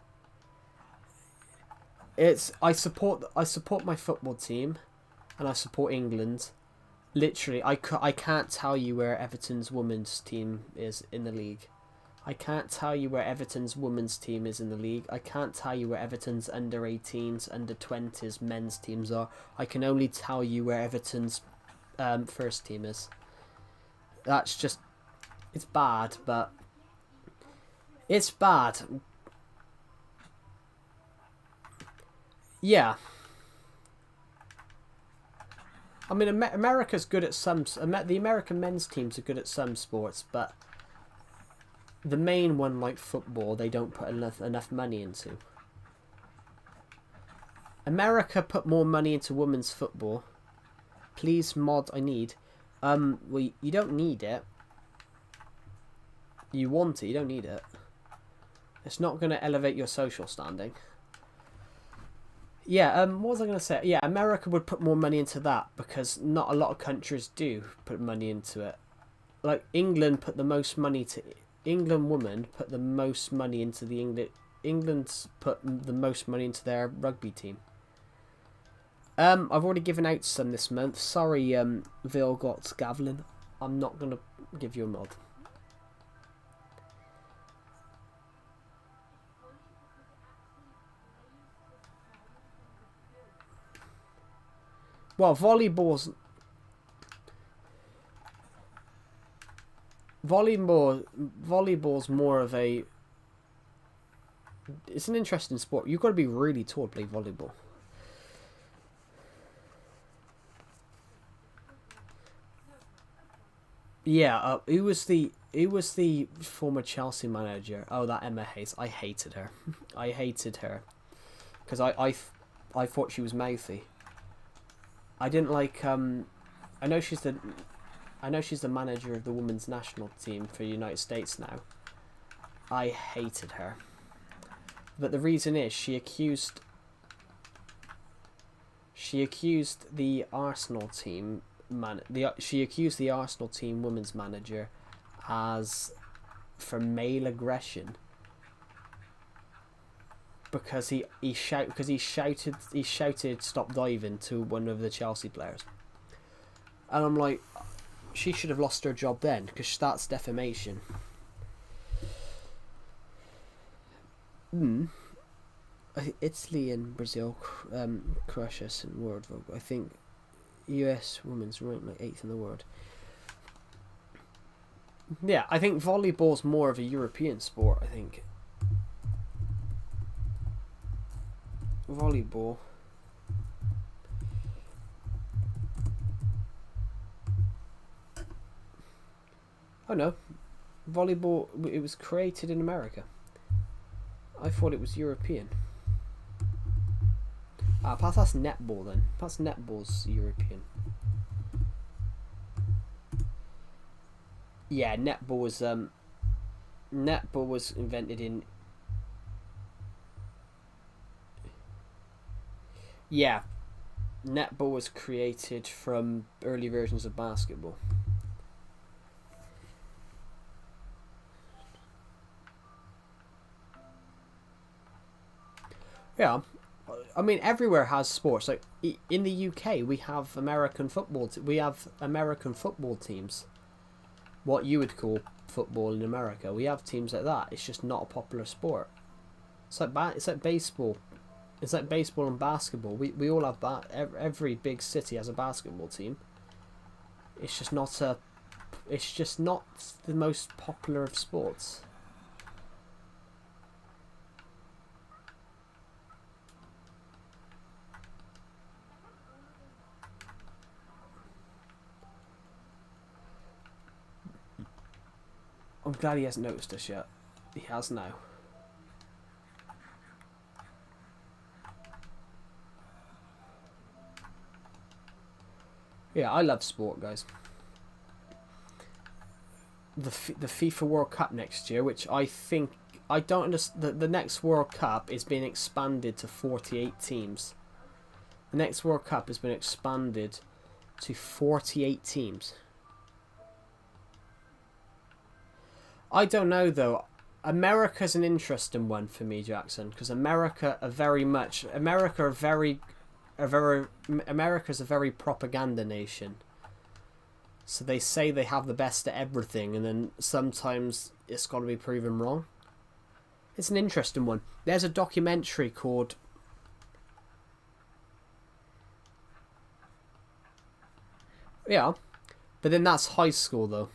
I support my football team, and I support England. Literally, I can't tell you where Everton's women's team is in the league. I can't tell you where Everton's women's team is in the league. I can't tell you where Everton's under-18s, under-20s men's teams are. I can only tell you where Everton's first team is. That's just... It's bad, but... It's bad. Yeah. I mean, America's good at some... The American men's teams are good at some sports, but... The main one, like football, they don't put enough money into. America put more money into women's football. Please, mod, I need. Well, you don't need it. You want it, you don't need it. It's not going to elevate your social standing. Yeah, what was I going to say? Yeah, America would put more money into that because not a lot of countries do put money into it. Like England put the most money to... England women put the most money into the England's put the most money into their rugby team. I've already given out some this month. Sorry, Vilgot Gavlin. I'm not going to give you a mod. Well, volleyball's more of a... It's an interesting sport. You've got to be really tall to play volleyball. Yeah, who was the former Chelsea manager? Oh, that Emma Hayes. I hated her. I hated her because I thought she was mouthy. I didn't like. I know she's the manager of the women's national team for the United States now. I hated her, but the reason is she accused the Arsenal team. She accused the Arsenal team women's manager for male aggression because he shouted stop diving to one of the Chelsea players, and I'm like, she should have lost her job then because that's defamation. Italy and Brazil crush us in world vogue. I think US women's ranked like 8th in the world. Yeah, I think volleyball's more of a European sport, I think. Volleyball. Oh no. Volleyball, it was created in America. I thought it was European. Perhaps that's netball then. Perhaps netball's European. Yeah, netball was invented in... Yeah, netball was created from early versions of basketball. Yeah. I mean, everywhere has sports. Like in the UK, we have American football. We have American football teams. What you would call football in America. We have teams like that. It's just not a popular sport. It's like baseball. It's like baseball and basketball. We all have that. Every big city has a basketball team. It's just not the most popular of sports. I'm glad he hasn't noticed us yet. He has now. Yeah, I love sport, guys. The FIFA World Cup next year, which I think... I don't understand... The next World Cup is being expanded to 48 teams. The next World Cup has been expanded to 48 teams. I don't know though. America's an interesting one for me, Jackson, because America's a very propaganda nation. So they say they have the best at everything, and then sometimes it's got to be proven wrong. It's an interesting one. There's a documentary called... Yeah, but then that's high school though.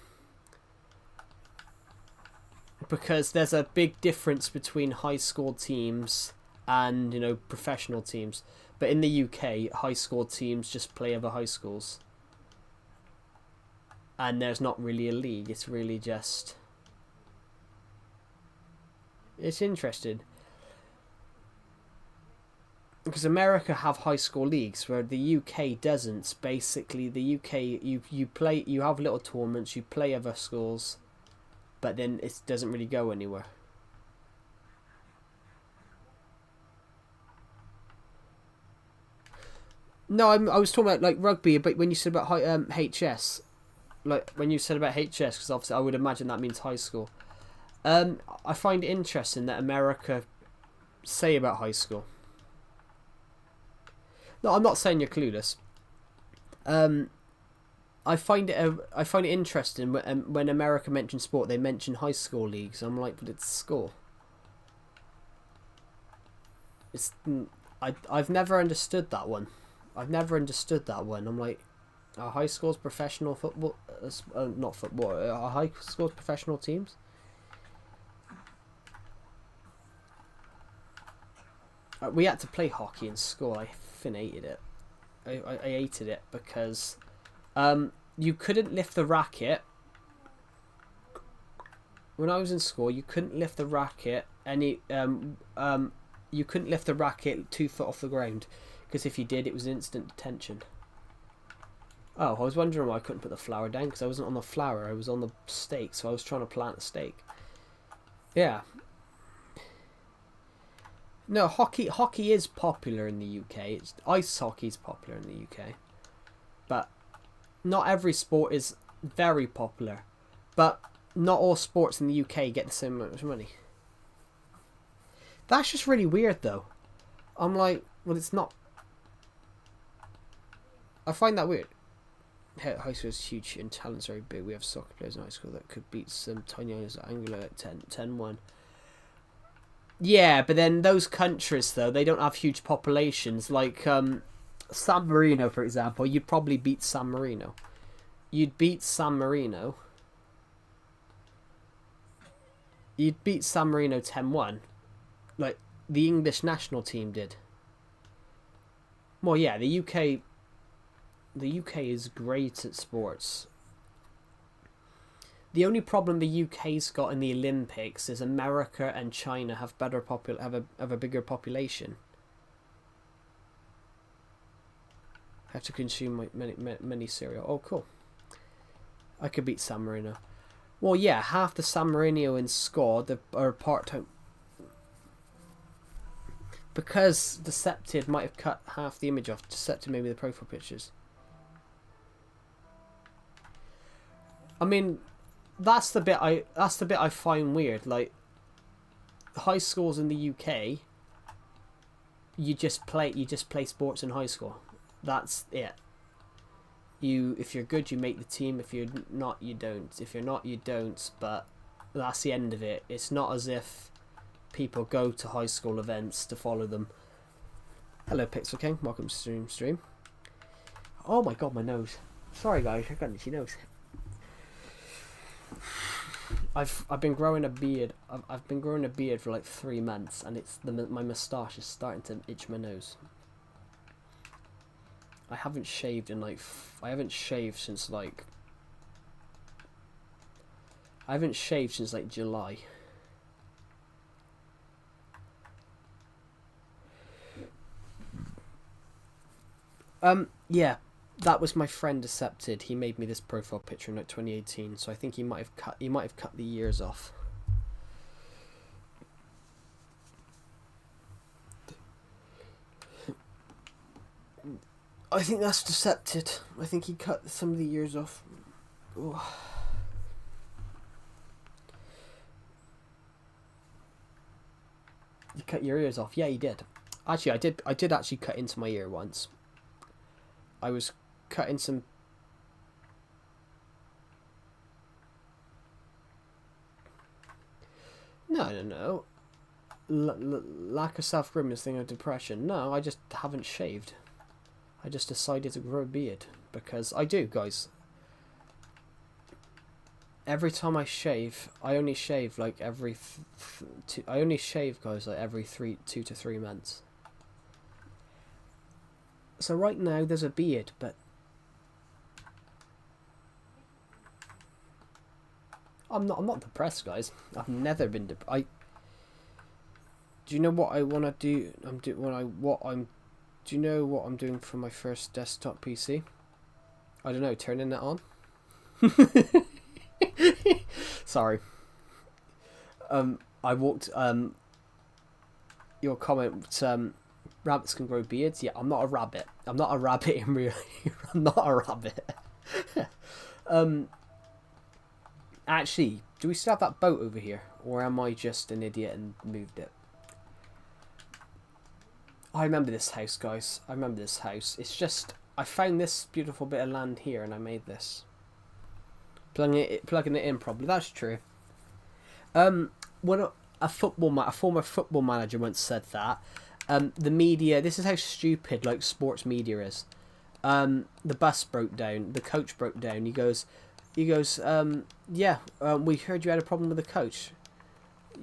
Because there's a big difference between high school teams and, professional teams. But in the UK, high school teams just play other high schools. And there's not really a league. It's really just... It's interesting. Because America have high school leagues, where the UK doesn't. Basically, the UK, you have little tournaments, you play other schools... but then it doesn't really go anywhere. No, I was talking about like rugby, but when you said about HS, like when you said about HS, because obviously I would imagine that means high school. I find it interesting that America say about high school. No, I'm not saying you're clueless. I find it interesting when America mentions sport, they mention high school leagues. I'm like, but it's school. I've never understood that one. I've never understood that one. I'm like, are high schools professional football? Not football. Are high schools professional teams? We had to play hockey in school. I fin hated it. I hated it because you couldn't lift the racket. When I was in school, you couldn't lift the racket you couldn't lift the racket 2 foot off the ground, because if you did, it was instant detention. Oh, I was wondering why I couldn't put the flower down, because I wasn't on the flower, I was on the stake, so I was trying to plant a stake. Yeah. No, hockey is popular in the UK. Ice hockey is popular in the UK. But not every sport is very popular. But not all sports in the UK get the same amount of money. That's just really weird, though. I'm like, well, it's not. I find that weird. High school is huge and talent's very big. We have soccer players in high school that could beat some tiny ones at Angular at 10-1. Yeah, but then those countries, though, they don't have huge populations. Like San Marino, for example, you'd probably beat San Marino. You'd beat San Marino. You'd beat San Marino 10-1. Like the English national team did. Well, yeah, the UK is great at sports. The only problem the UK's got in the Olympics is America and China have have a bigger population. Have to consume many cereal. Oh, cool. I could beat San Marino. Well, yeah, half the San Marino in squad are part-time. Because Decepted might have cut half the image off. Decepted maybe the profile pictures. I mean, that's the bit I find weird. Like, high schools in the UK, you just play sports in high school. That's it. If you're good, you make the team. If you're not, you don't. If you're not, you don't. But that's the end of it. It's not as if people go to high school events to follow them. Hello, Pixel King. Welcome to stream. Oh my god, my nose. Sorry, guys. I got an itchy nose. I've been growing a beard. I've been growing a beard for like 3 months, and my moustache is starting to itch my nose. I haven't shaved since like July. Yeah, that was my friend Decepted. He made me this profile picture in like 2018, so I think he might have cut the years off. I think that's Decepted. I think he cut some of the years off. Ooh. You cut your ears off? Yeah, he did. Actually, I did actually cut into my ear once. I was cutting some. No. Lack of self-grooming is a thing of depression. No, I just haven't shaved. I just decided to grow a beard because I do, guys. Every time I shave, I only shave like every I only shave, guys, like every 2 to 3 months. So right now there's a beard, but I'm not depressed, guys. I've never been depressed. Do you know what I want to do? Do you know what I'm doing for my first desktop PC? I don't know, turning it on? Sorry. I walked. Your comment. Rabbits can grow beards. Yeah, I'm not a rabbit. I'm not a rabbit in real. I'm not a rabbit. Actually, do we still have that boat over here, or am I just an idiot and moved it? I remember this house, guys. I remember this house. It's just I found this beautiful bit of land here, and I made this. Plugging it in, probably. That's true. When a former football manager once said that, the media. This is how stupid like sports media is. The bus broke down. The coach broke down. He goes, yeah. We heard you had a problem with the coach.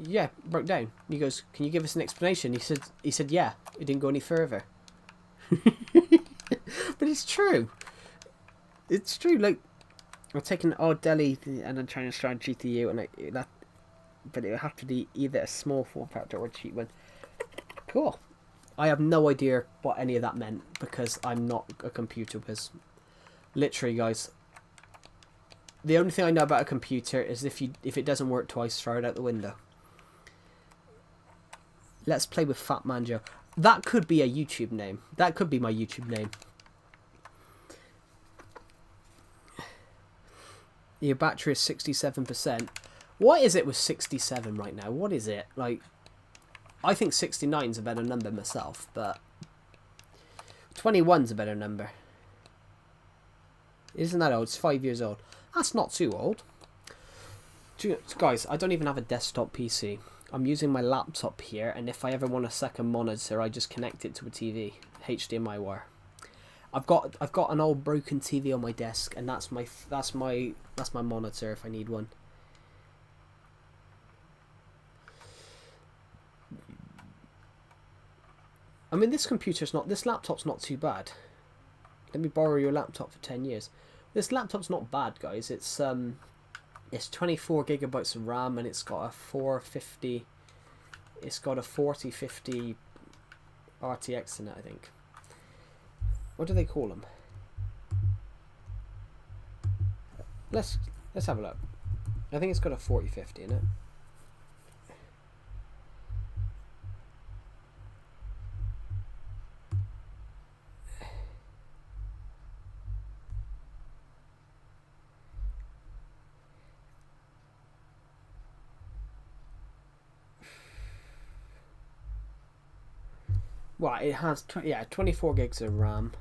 Yeah, broke down. He goes, can you give us an explanation? He said, yeah. It didn't go any further. But it's true. It's true. Like, I'm taking odd Delhi and I'm trying to start GTU, and but it would have to be either a small form factor or a cheap one. Cool. I have no idea what any of that meant because I'm not a computer whiz. Literally, guys. The only thing I know about a computer is if it doesn't work twice, throw it out the window. Let's play with Fat Man Joe. That could be a YouTube name. That could be my YouTube name. Your battery is 67%. What is it with 67 right now? What is it? Like, I think 69 is a better number myself, but 21's a better number. Isn't that old? It's 5 years old. That's not too old. Guys, I don't even have a desktop PC. I'm using my laptop here, and if I ever want a second monitor, I just connect it to a TV, HDMI wire. I've got an old broken TV on my desk, and that's my monitor if I need one. I mean, this laptop's not too bad. Let me borrow your laptop for 10 years. This laptop's not bad, guys. It's 24 gigabytes of RAM, and it's got a 450. It's got a 4050 RTX in it, I think. What do they call them? Let's have a look. I think it's got a 4050 in it. Well, it has 24 gigs of RAM.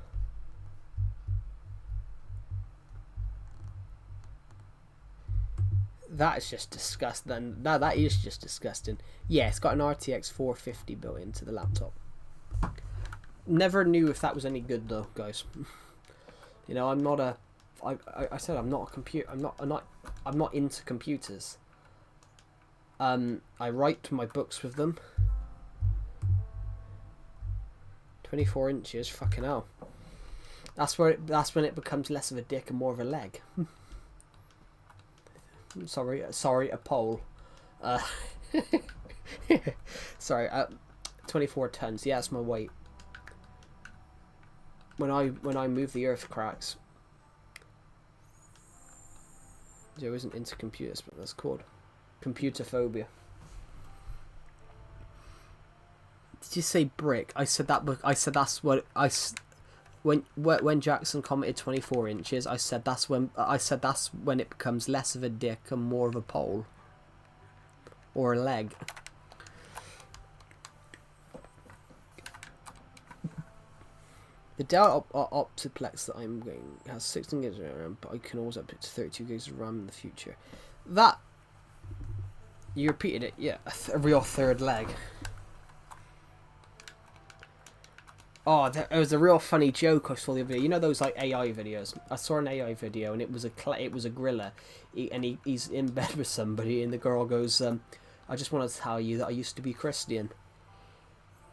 That is just disgusting. That is just disgusting. Yeah, it's got an RTX 450 built into the laptop. Never knew if that was any good though, guys. You know, I'm not a. I said I'm not a computer. I'm not into computers. I write my books with them. 24 inches, fucking hell. That's when it becomes less of a dick and more of a leg. sorry, a pole. Sorry, 24 tons. Yeah, that's my weight. When I move, the earth cracks. Joe isn't into computers, but that's called computer phobia. Did you say brick? I said that. I said that's what I. When Jackson commented 24 inches, I said that's when it becomes less of a dick and more of a pole or a leg. The Dell Optiplex that I'm getting has 16 gigs of RAM, but I can always up it to 32 gigs of RAM in the future. That you repeated it, yeah, a real third leg. Oh, it was a real funny joke I saw the other day. You know those like AI videos? I saw an AI video and it was a gorilla, he's in bed with somebody and the girl goes, "I just want to tell you that I used to be Christian."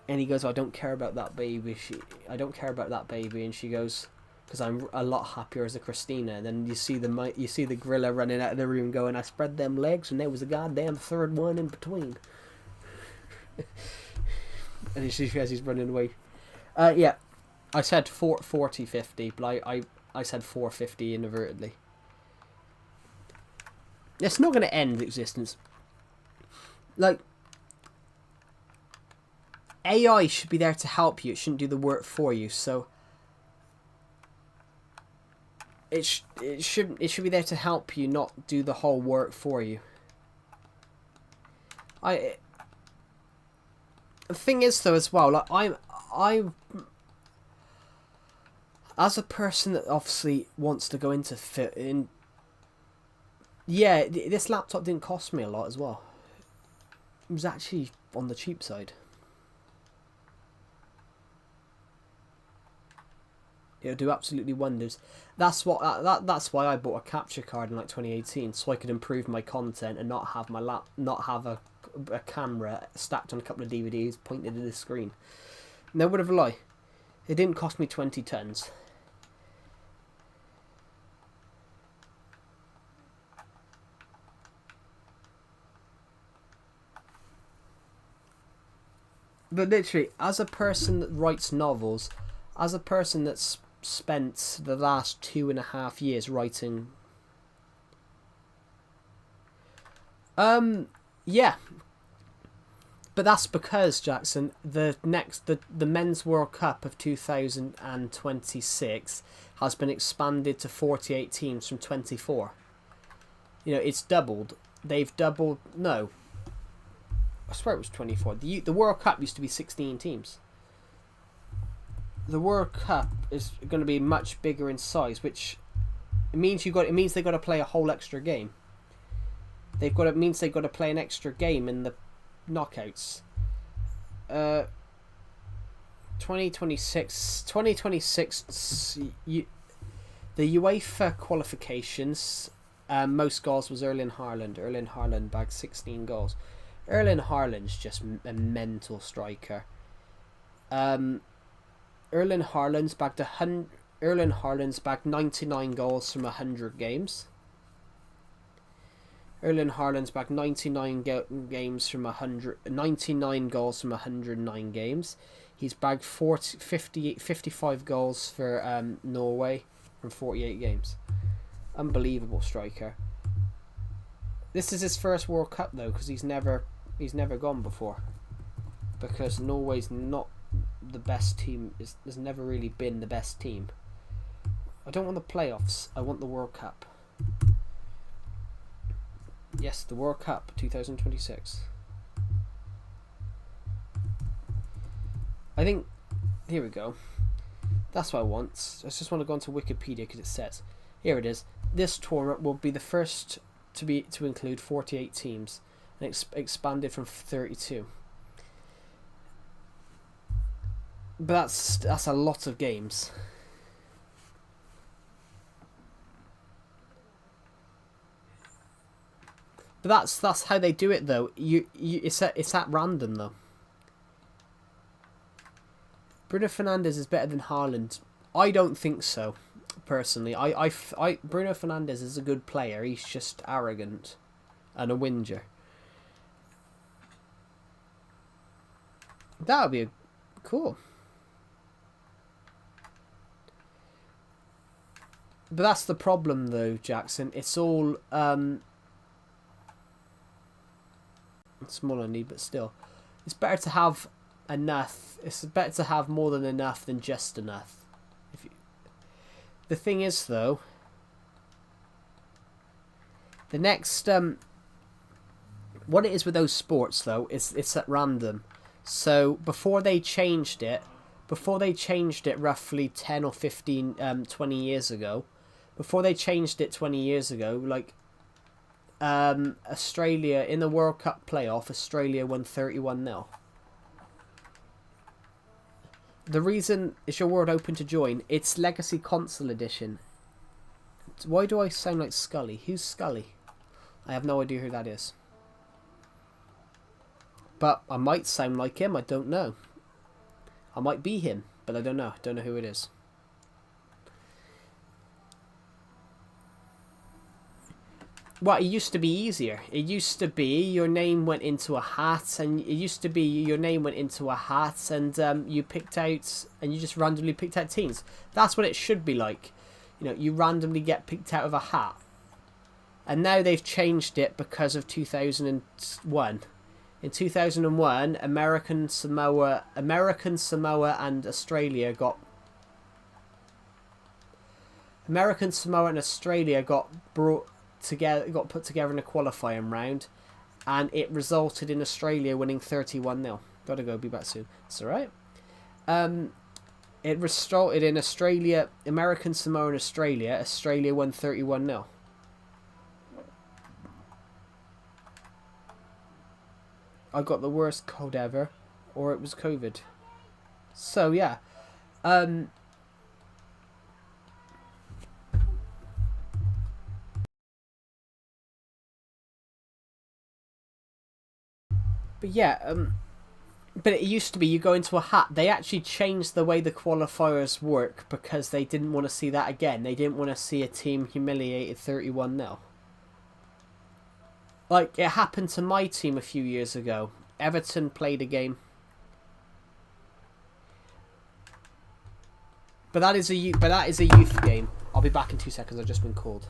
And he goes, "I don't care about that baby." I don't care about that baby, and she goes, "Because I'm a lot happier as a Christina." And then you see the gorilla running out of the room going, "I spread them legs and there was a goddamn third one in between." And as he's running away. Yeah, I said 4050, but I said 450 inadvertently. It's not going to end existence. like, AI should be there to help you. It shouldn't do the work for you. So it should be there to help you, not do the whole work for you. The thing is though as well, like I'm as a person that obviously wants to go into fit in. Yeah, this laptop didn't cost me a lot as well. It was actually on the cheap side. It'll do absolutely wonders. That's what that's why I bought a capture card in like 2018, so I could improve my content and not have not have a camera stacked on a couple of DVDs pointed at the screen. No word of a lie, it didn't cost me 20 tons. But literally, as a person that writes novels, as a person that's spent the last 2.5 years writing, yeah, but that's because, Jackson, the Men's World Cup of 2026 has been expanded to 48 teams from 24. You know, it's doubled. They've doubled. No, I swear it was 24. The World Cup used to be 16 teams. The World Cup is going to be much bigger in size, which means they got to play a whole extra game. It means they've got to play an extra game in the knockouts. 2026 the UEFA qualifications, most goals was Erling Haaland bagged 16 goals. Erling Haaland's just a mental striker. Erling Haaland's bagged 99 goals from 100 games. Erling Haaland's bagged 99 games from 99 goals from 109 games. He's bagged 55 goals for Norway from 48 games. Unbelievable striker. This is his first World Cup though, because he's never gone before. Because Norway's not the best team. Has never really been the best team. I don't want the playoffs. I want the World Cup. Yes, the World Cup 2026. I think. Here we go. That's what I want. I just want to go into Wikipedia because it says here it is. This tournament will be the first to include 48 teams and expanded from 32. But that's a lot of games. But that's how they do it though. It's at random though. Bruno Fernandes is better than Haaland. I don't think so, personally. Bruno Fernandes is a good player. He's just arrogant and a whinger. That would be cool. But that's the problem though, Jackson. It's all smaller need, but still, it's better to have enough. It's better to have more than enough than just enough. The thing is though, the next what it is with those sports though is it's at random. So before they changed it roughly 10 or 15 20 years ago, before they changed it 20 years ago, like Australia in the World Cup playoff, Australia won 31-0. The reason is your world open to join. It's Legacy Console Edition. Why do I sound like Scully? Who's Scully? I have no idea who that is. But I might sound like him. I don't know. I might be him, but I don't know. I don't know who it is. Well, it used to be easier. It used to be your name went into a hat, and you picked out, and you just randomly picked out teams. That's what it should be like. You know, you randomly get picked out of a hat. And now they've changed it because of 2001. In 2001, American Samoa and Australia got brought together, got put together in a qualifying round, and it resulted in Australia winning 31-0. Gotta go, be back soon. It's alright. It resulted in American Samoa and Australia. Australia won 31-0. I got the worst cold ever, or it was COVID. So yeah, but yeah, but it used to be you go into a hat. They actually changed the way the qualifiers work because they didn't want to see that again. They didn't want to see a team humiliated 31-0. Like it happened to my team a few years ago. Everton played a game, but that is a youth game. I'll be back in 2 seconds. I've just been called.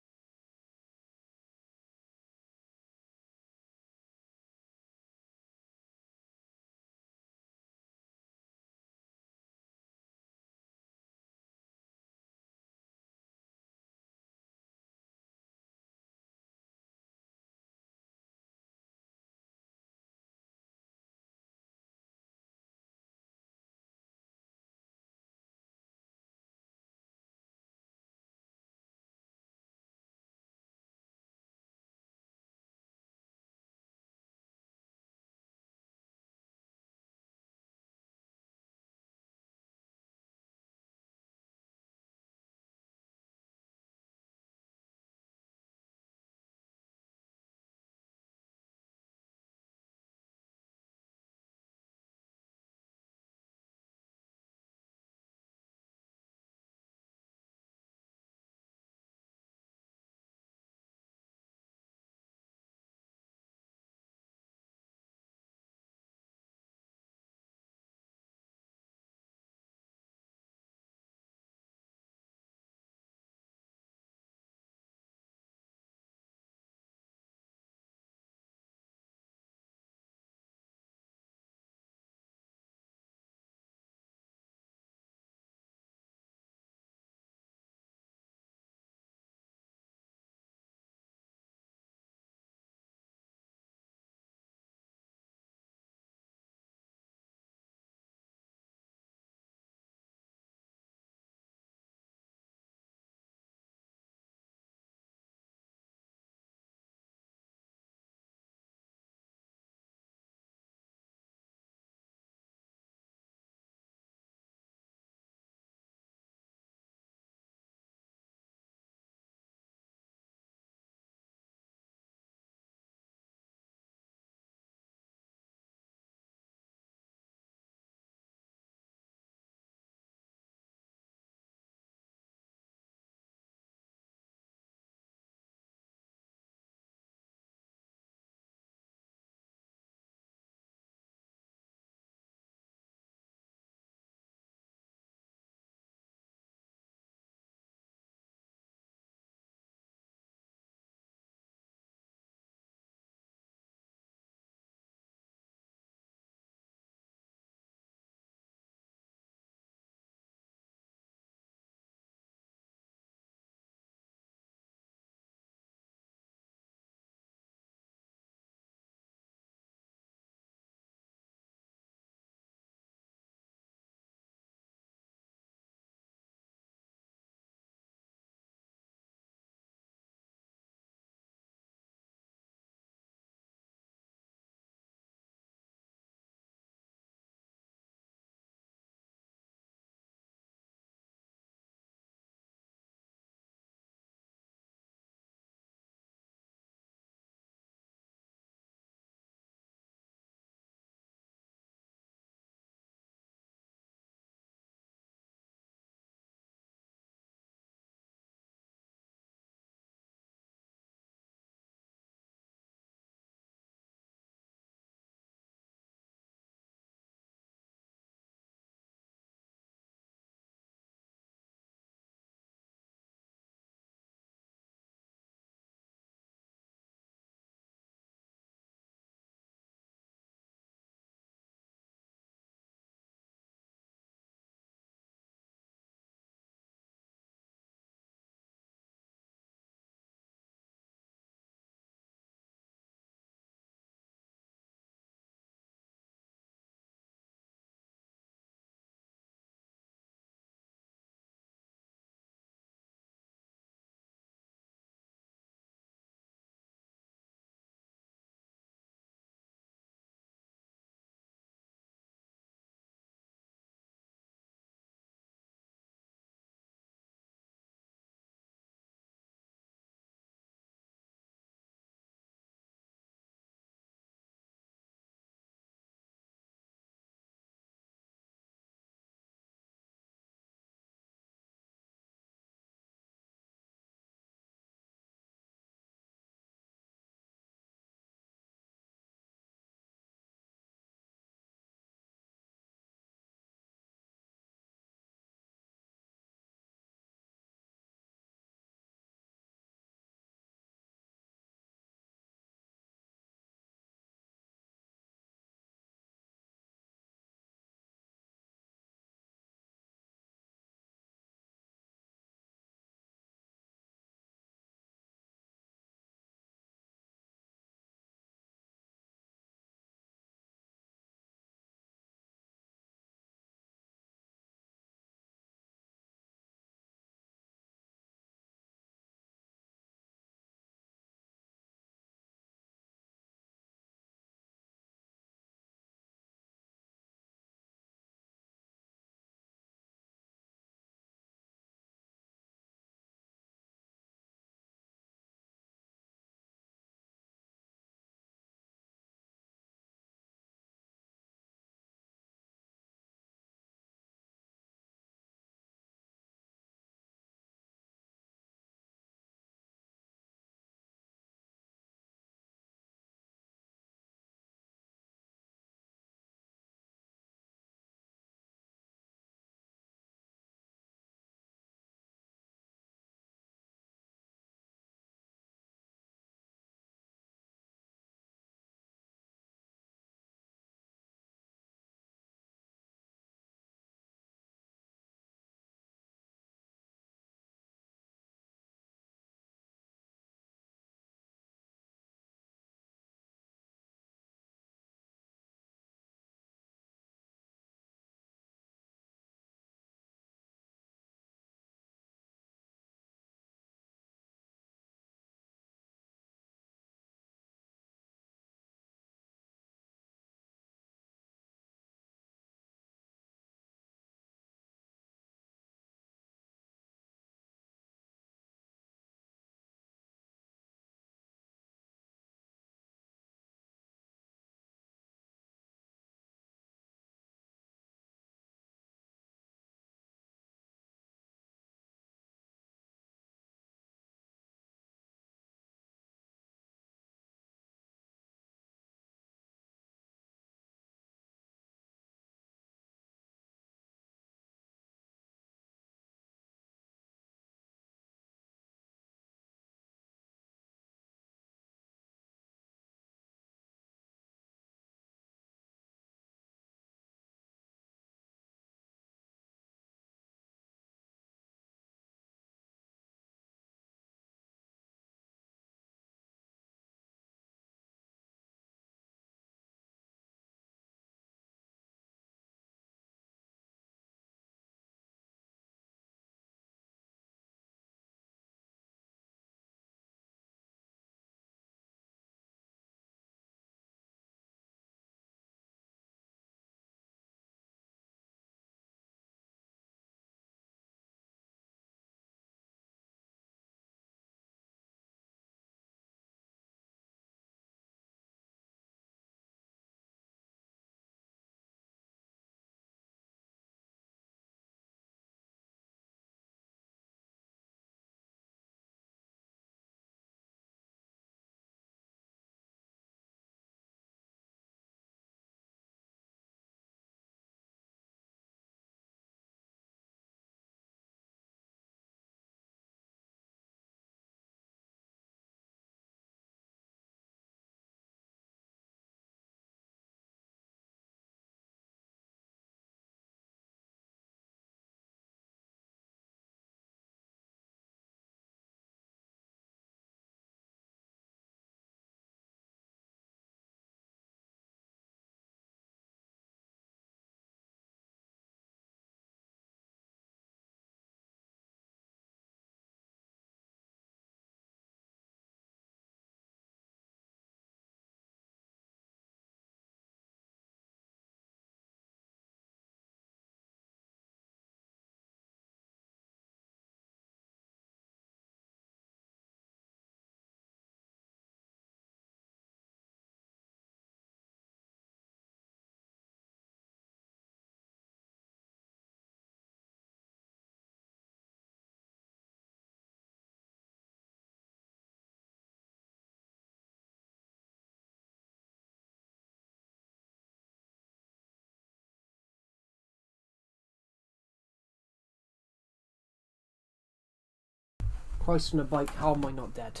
Christ on a bike. How am I not dead?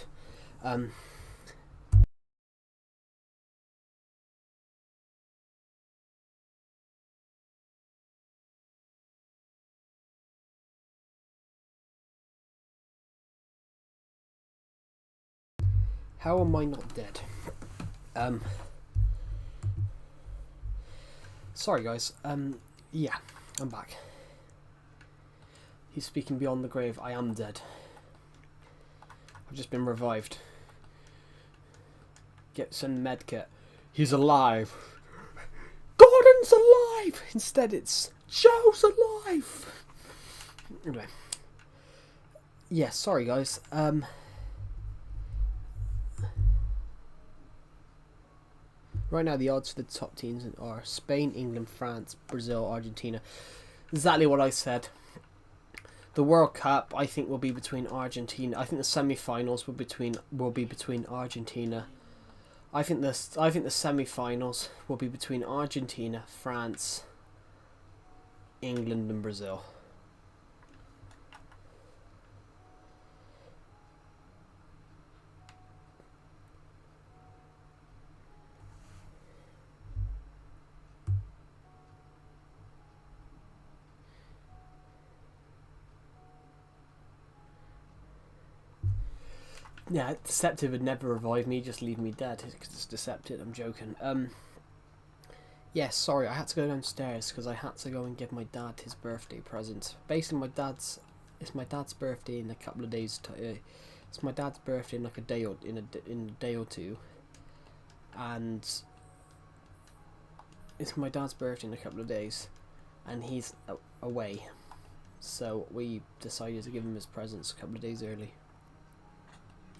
How am I not dead? Sorry guys. Yeah, I'm back. He's speaking beyond the grave. I am dead. I've just been revived. Get some medkit. He's alive. Gordon's alive! Instead it's Joe's alive! Anyway. Yeah, sorry guys. Right now the odds for the top teams are Spain, England, France, Brazil, Argentina. Exactly what I said. The World Cup, I think, will be between Argentina. I think the semi-finals will be between Argentina. I think the semi-finals will be between Argentina, France, England, and Brazil. Yeah, Deceptive would never revive me, just leave me dead, because it's Deceptive, I'm joking. Yeah, sorry, I had to go downstairs, because I had to go and give my dad his birthday present. Basically, it's my dad's birthday in a couple of days, it's my dad's birthday in like a day or, in a day or two, and it's my dad's birthday in a couple of days, and he's away, so we decided to give him his presents a couple of days early.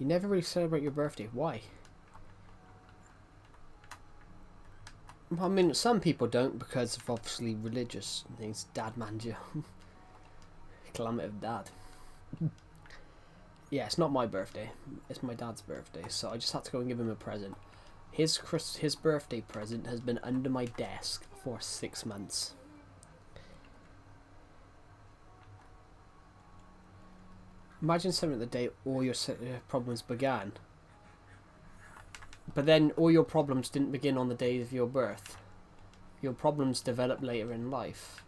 You never really celebrate your birthday. Why? I mean, some people don't because of obviously religious things. Dad manja. Calamity of dad. Yeah, it's not my birthday. It's my dad's birthday, so I just had to go and give him a present. His birthday present has been under my desk for 6 months. Imagine something the day all your problems began. But then all your problems didn't begin on the day of your birth. Your problems developed later in life.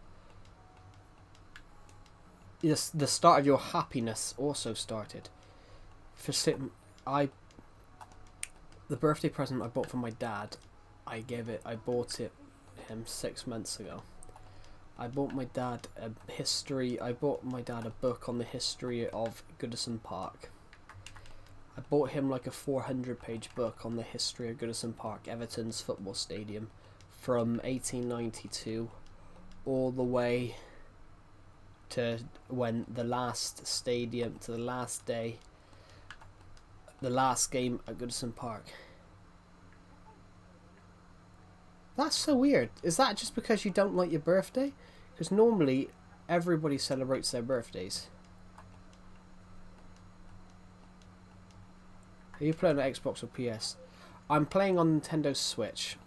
Yes, the start of your happiness also started. The birthday present I bought for my dad, I bought it him 6 months ago. I bought my dad a book on the history of Goodison Park. I bought him like a 400-page book on the history of Goodison Park, Everton's football stadium, from 1892 all the way to when the last game at Goodison Park. That's so weird. Is that just because you don't like your birthday? Because normally everybody celebrates their birthdays. Are you playing on Xbox or PS? I'm playing on Nintendo Switch.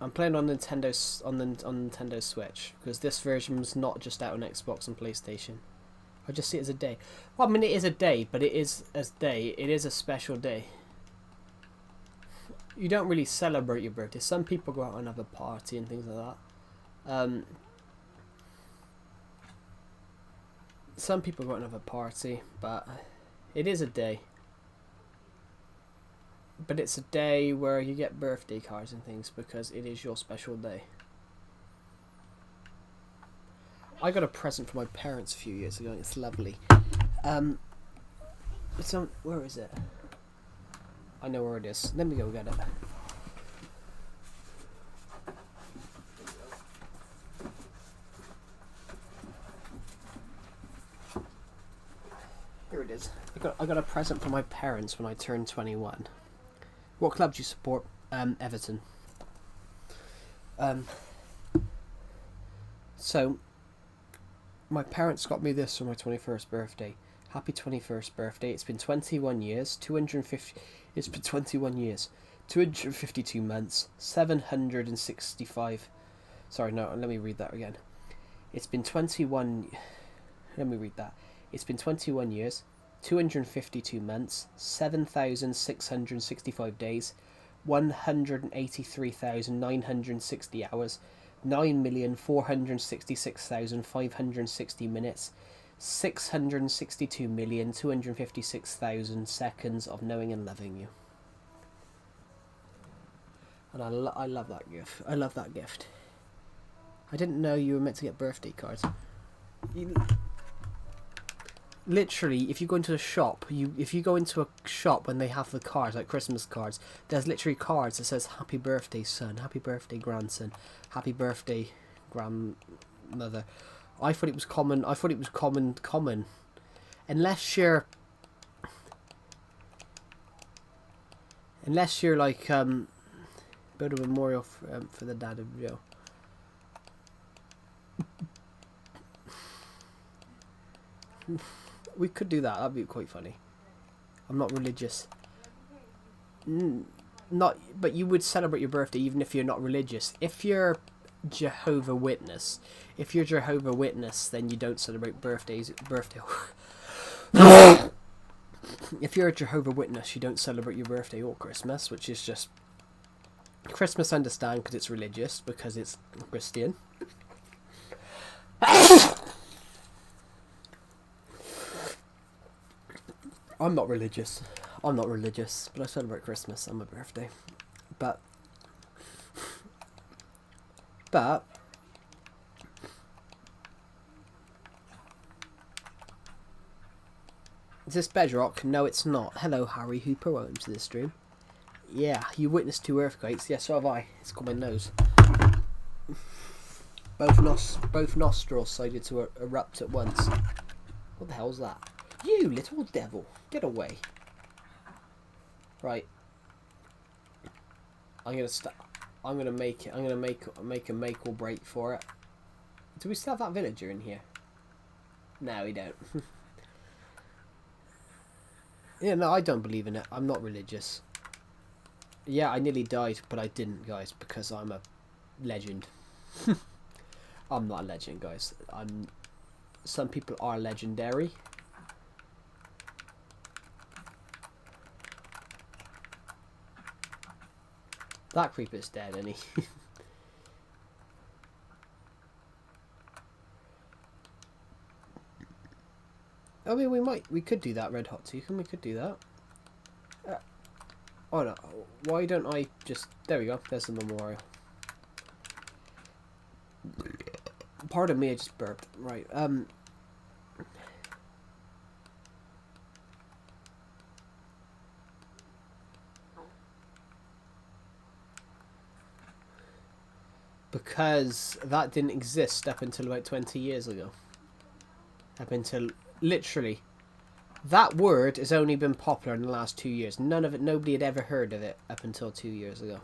I'm playing on Nintendo Switch because this version was not just out on Xbox and PlayStation. I just see it as a day. Well, I mean, it is a day, but it is a special day. You don't really celebrate your birthday. Some people go out and have a party and things like that. Some people go out and have a party, but it is a day. But it's a day where you get birthday cards and things because it is your special day. I got a present from my parents a few years ago. It's lovely. Where is it? I know where it is. Let me go get it. Here it is. I got a present from my parents when I turned 21. What club do you support? Everton. So my parents got me this for my 21st birthday. Happy 21st birthday. It's been 21 years, 250. It's been 21 years, 252 months, 765. Sorry, no, let me read that again. It's been 21. Let me read that. It's been 21 years, 252 months, 7,665 days, 183,960 hours, 9,466,560 minutes, 662,256,000 seconds of knowing and loving you. And I love that gift. I love that gift. I didn't know you were meant to get birthday cards. Literally, if you go into a shop, if you go into a shop when they have the cards, like Christmas cards, there's literally cards that says "Happy birthday, son," "Happy birthday, grandson," "Happy birthday, grandmother." I thought it was common. I thought it was common. Unless you're like build a memorial for the dad of Joe. We could do that. That'd be quite funny. I'm not religious. But you would celebrate your birthday even if you're not religious. If you're Jehovah Witness, then you don't celebrate birthdays. If you're a Jehovah Witness, you don't celebrate your birthday or Christmas, which is just Christmas. I understand because it's religious, because it's Christian. I'm not religious, but I celebrate Christmas and my birthday. But is this Bedrock? No, it's not. Hello, Harry Hooper. Welcome to the stream. Yeah, you witnessed 2 earthquakes. Yes, so have I. It's called my nose. Both nostrils decided to erupt at once. What the hell's that? You little devil, get away! Right, I'm gonna make a make or break for it. Do we still have that villager in here? No, we don't. Yeah, no, I don't believe in it. I'm not religious. Yeah, I nearly died, but I didn't, guys, because I'm a legend. I'm not a legend, guys. Some people are legendary. That creeper's dead, isn't he? I mean, we could do that, Red Hot Toucan. We could do that. Oh no, why don't I just... There we go, there's the memorial. Pardon me, I just burped. Right, because that didn't exist up until about 20 years ago. Up until, literally, that word has only been popular in the last 2 years. Nobody had ever heard of it up until 2 years ago.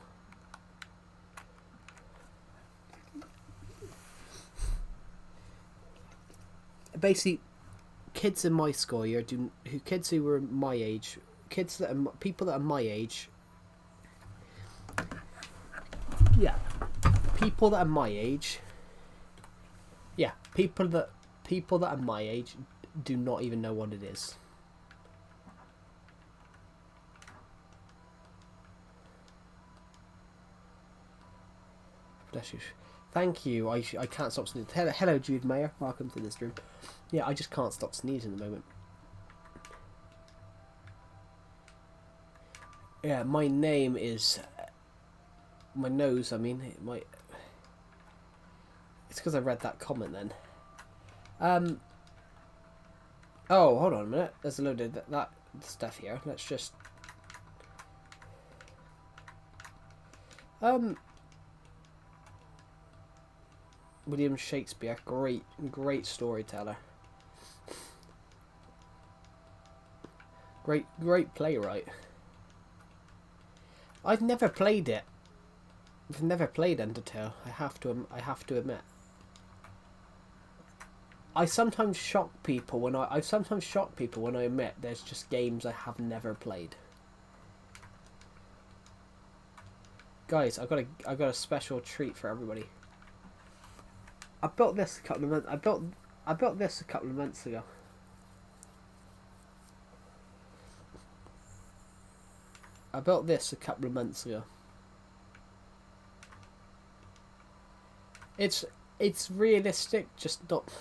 Basically, kids in my school year kids who were my age, people that are my age. Yeah, people that are my age. Yeah, people that are my age do not even know what it is. Bless you. Thank you. I can't stop sneezing. Hello, Jude Mayer. Welcome to the stream. Yeah, I just can't stop sneezing at the moment. Yeah, my name is... My nose, I mean. It's because I read that comment then. Oh, hold on a minute. There's a load of that stuff here. Let's just... William Shakespeare, great storyteller. Great playwright. I've never played it. I've never played Undertale. I have to admit. I sometimes shock people when I admit there's just games I have never played. Guys, I got a special treat for everybody. I built this a couple of months ago. I built this a couple of months ago. It's realistic, just not.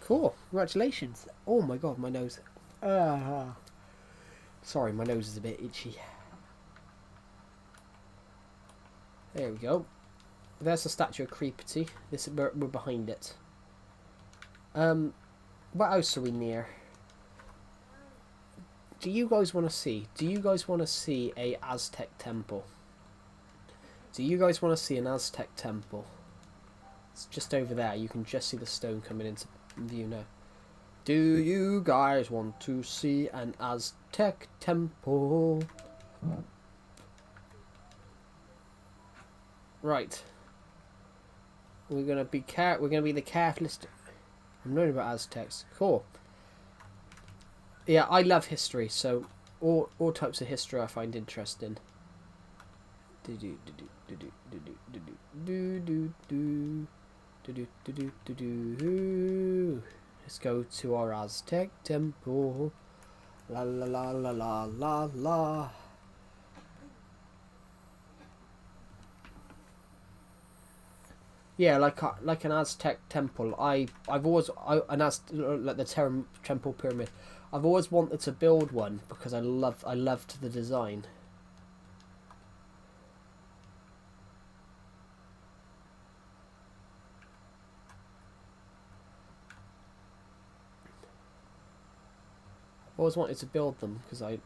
Cool. Congratulations. Oh my god, my nose. Sorry, my nose is a bit itchy. There we go. There's the statue of Creepity. We're behind it. What else are we near? Do you guys want to see? Do you guys want to see a Aztec temple? Do you guys want to see an Aztec temple? It's just over there. You can just see the stone coming into view now. Do you guys want to see an Aztec temple? Right. We're gonna be the carefulest. I'm learning about Aztecs. Cool. Yeah, I love history, so all types of history I find interesting. Let's go to our Aztec temple. La la la la la la la. Yeah, like an Aztec temple. Like the temple pyramid. I've always wanted to build one because I loved the design. I've always wanted to build them because I've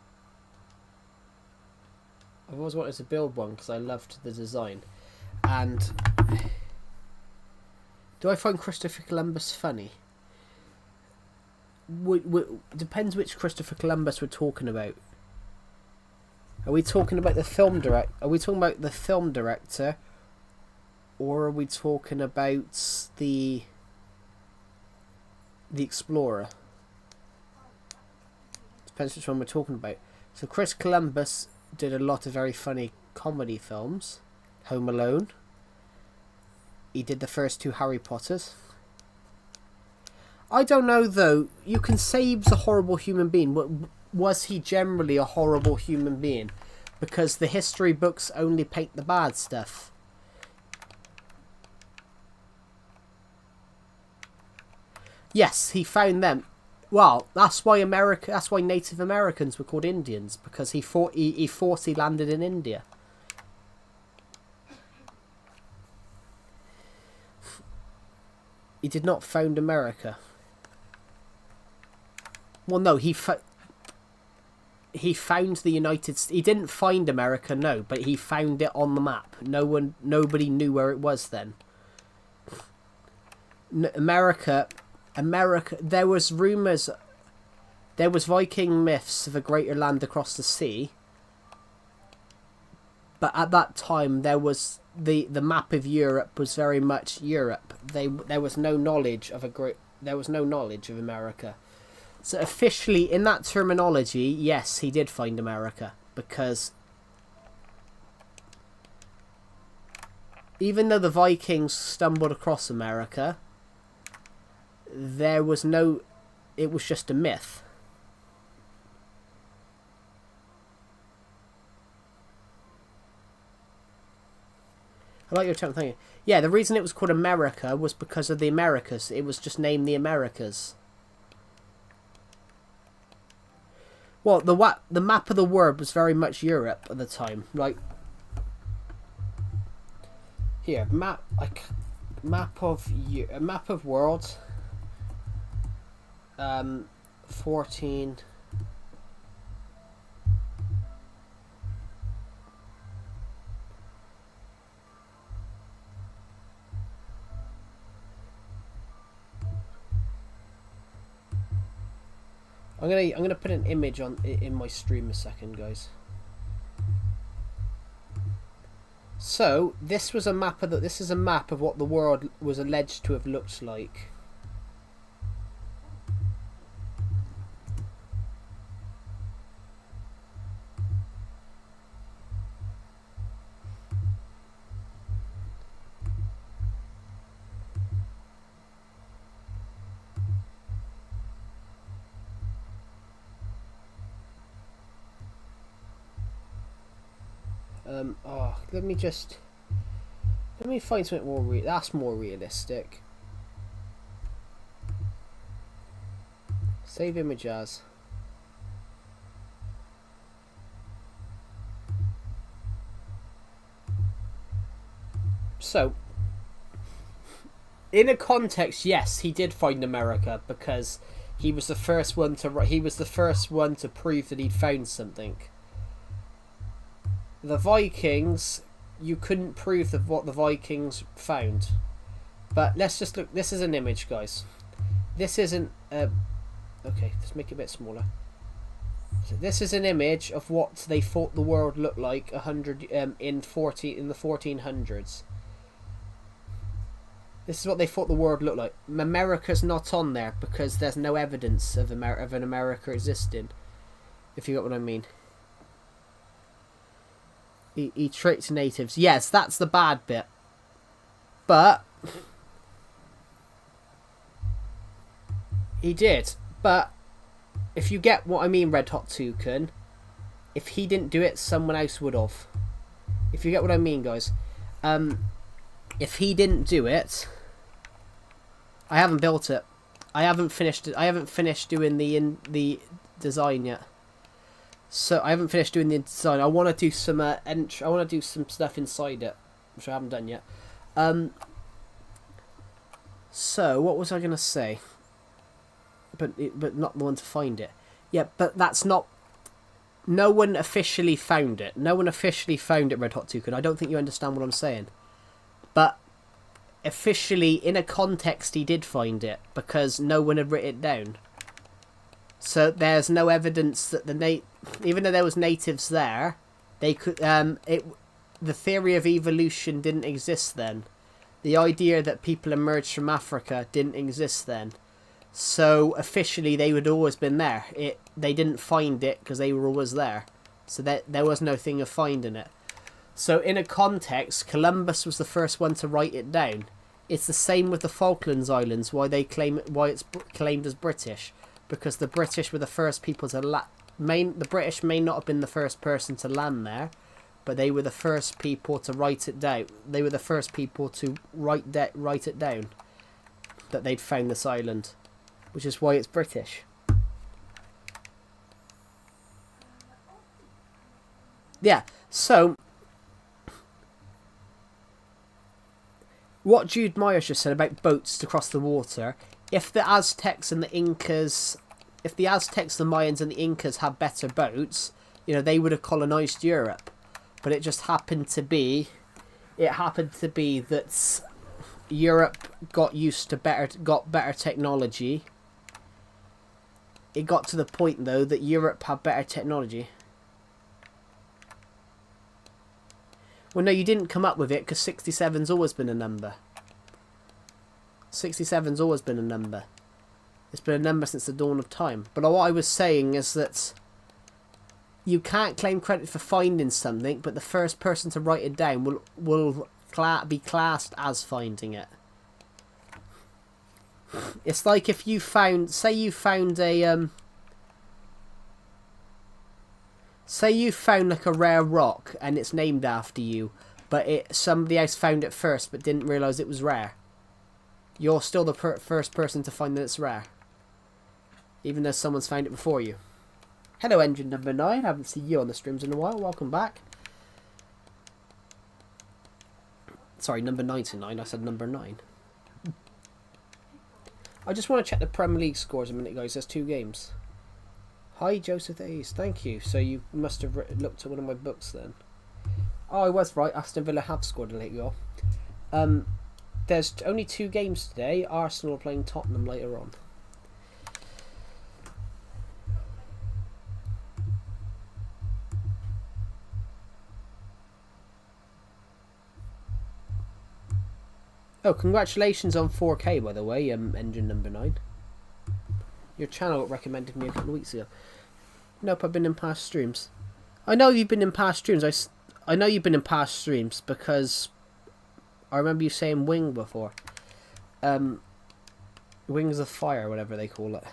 always wanted to build one because I loved the design. And do I find Christopher Columbus funny? Depends which Christopher Columbus we're talking about. Are we talking about the film director? Are we talking about the film director, or are we talking about the explorer? Depends which one we're talking about. So Chris Columbus did a lot of very funny comedy films. Home Alone. He did the first two Harry Potters. I don't know though. You can say he was a horrible human being. Was he generally a horrible human being? Because the history books only paint the bad stuff. Yes, he found them. Well, that's why Native Americans were called Indians, because he thought he landed in India. He did not found America. Well, no, he found the United States. He didn't find America, no, but he found it on the map. Nobody knew where it was then. America. There was rumours. There was Viking myths of a greater land across the sea. But at that time, there was the map of Europe was very much Europe. There was no knowledge of America. So officially, in that terminology, yes, he did find America, because even though the Vikings stumbled across America, it was just a myth. I like your attempt thinking. Yeah, the reason it was called America was because of the Americas. It was just named the Americas. Well, the map of the world was very much Europe at the time. Like here, map of world. 14. I'm gonna put an image in my stream a second, guys. So this is a map of what the world was alleged to have looked like. Let me find something more that's more realistic. Save image as. So, in a context, yes, he did find America because he was the first one to. He was the first one to prove that he'd found something. The Vikings, you couldn't prove what the Vikings found. But let's just look. This is an image, guys. This isn't. Okay, let's make it a bit smaller. So this is an image of what they thought the world looked like in the 1400s. This is what they thought the world looked like. America's not on there because there's no evidence of an America existing. If you got what I mean. He tricked natives. Yes, that's the bad bit. But he did. But if you get what I mean, Red Hot Toucan, if he didn't do it, someone else would have. If you get what I mean, guys. If he didn't do it, I haven't built it. I haven't finished it. I haven't finished doing the design yet. So I haven't finished doing the design. I want to do some I want to do some stuff inside it, which I haven't done yet. So what was I gonna say? But not the one to find it. Yeah, but that's not. No one officially found it. No one officially found it, Red Hot Toucan. I don't think you understand what I'm saying. But officially, in a context, he did find it because no one had written it down. So there's no evidence that even though there was natives there, they could. The theory of evolution didn't exist then. The idea that people emerged from Africa didn't exist then. So officially, they would always been there. They didn't find it because they were always there. So there was no thing of finding it. So in a context, Columbus was the first one to write it down. It's the same with the Falklands Islands. Why it's claimed as British, because the British were the first people to the British may not have been the first person to land there, but they were the first people to write it down. They were the first people to write it down that they'd found this island, which is why it's British. Yeah, so what Jude Myers just said about boats to cross the water, if the Aztecs and the Incas, if the Aztecs, the Mayans and the Incas had better boats, they would have colonized Europe. But it just happened to be that Europe got better technology. It got to the point though that Europe had better technology. Well, no, you didn't come up with it because 67's always been a number. 67's always been a number. It's been a number since the dawn of time. But what I was saying is that you can't claim credit for finding something, but the first person to write it down will be classed as finding it. It's like if you found, say you found like a rare rock and it's named after you, but somebody else found it first but didn't realise it was rare. You're still the first person to find that it's rare, even though someone's found it before you. Hello, Engine Number 9. I haven't seen you on the streams in a while. Welcome back. Sorry, number 99. I said number 9. I just want to check the Premier League scores a minute, guys. There's 2 games. Hi, Joseph Ace. Thank you. So you must have looked at one of my books then. Oh, I was right. Aston Villa have scored a late goal. There's only 2 games today. Arsenal are playing Tottenham later on. Oh, congratulations on 4K, by the way, Engine Number 9. Your channel recommended me a couple of weeks ago. Nope, I've been in past streams. I know you've been in past streams. I know you've been in past streams because I remember you saying wing before. Wings of Fire, whatever they call it.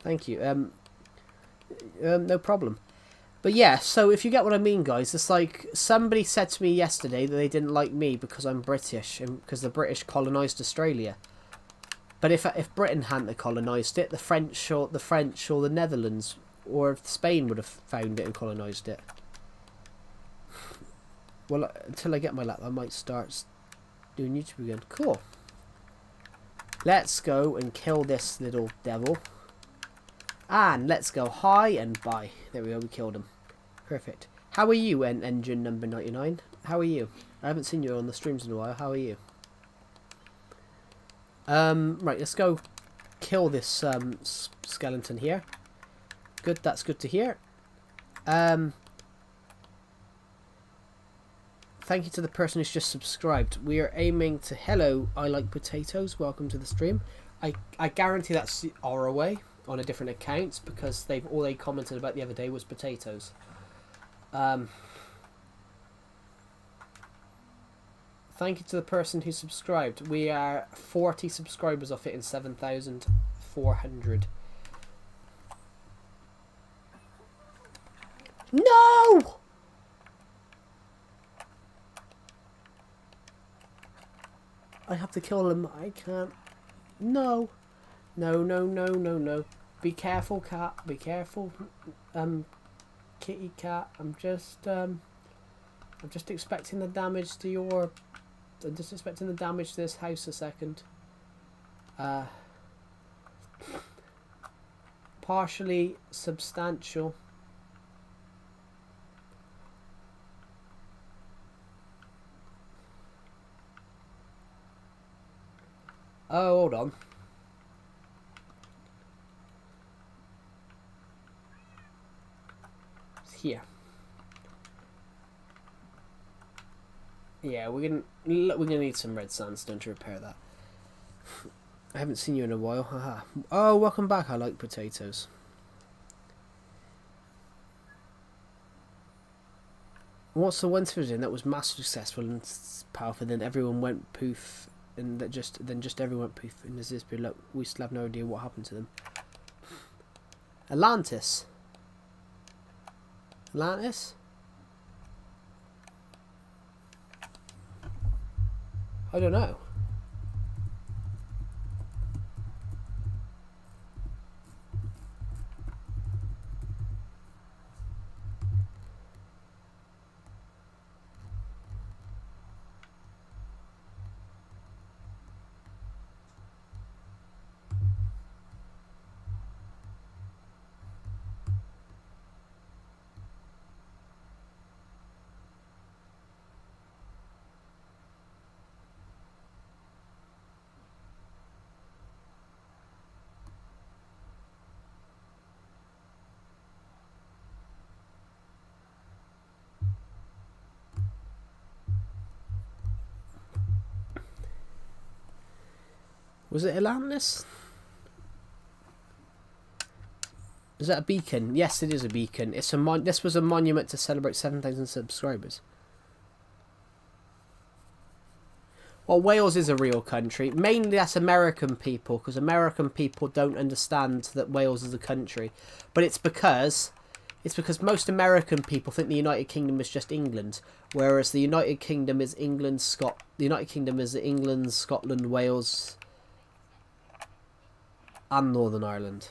Thank you. No problem. But yeah, so if you get what I mean, guys, it's like somebody said to me yesterday that they didn't like me because I'm British and because the British colonised Australia. But if Britain hadn't colonised it, the French or the Netherlands or Spain would have found it and colonised it. Well, until I get my lap, I might start doing YouTube again. Cool. Let's go and kill this little devil. And let's go high and bye. There we go, we killed him. Perfect. How are you, engine number 99? How are you? I haven't seen you on the streams in a while. How are you? Right, let's go kill this skeleton here. Good, that's good to hear. Thank you to the person who's just subscribed. We are aiming to... Hello, I like potatoes. Welcome to the stream. I guarantee that's ROA on a different account because all they commented about the other day was potatoes. Thank you to the person who subscribed. We are 40 subscribers off it in 7,400. No! I have to kill him. I can't. No. No, no, no, no, no. Be careful, cat. Be careful. Kitty cat. I'm just expecting the damage to your... I'm just expecting the damage to this house a second. Partially substantial. Oh, hold on. It's here. Yeah, we're gonna need some red sandstone to repair that. I haven't seen you in a while. Haha. Oh, welcome back. I like potatoes. What's the one vision that was massively successful and powerful? Then everyone went poof, and then just everyone went poof. And there's this bit like we still have no idea what happened to them. Atlantis. Atlantis. I don't know. Was it Atlantis? Is that a beacon? Yes, it is a beacon. It's a this was a monument to celebrate 7,000 subscribers. Well, Wales is a real country. Mainly that's American people, because American people don't understand that Wales is a country. But it's because most American people think the United Kingdom is just England, whereas the United Kingdom is England, Scotland, Wales, and Northern Ireland.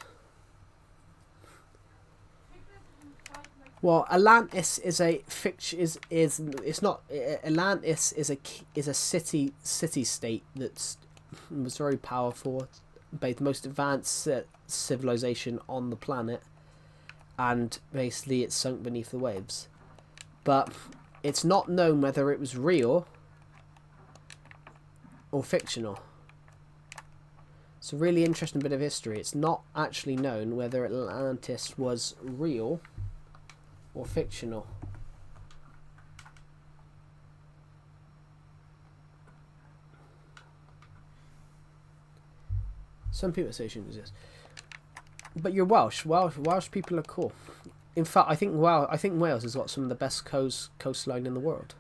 Well, Atlantis is a fiction. It's not Atlantis is a city state that was very powerful, the most advanced civilization on the planet, and basically it sunk beneath the waves. But it's not known whether it was real or fictional. It's a really interesting bit of history. It's not actually known whether Atlantis was real or fictional. Some people say it shouldn't exist. But you're Welsh. Welsh people are cool. In fact, I think Wales has got some of the best coastline in the world.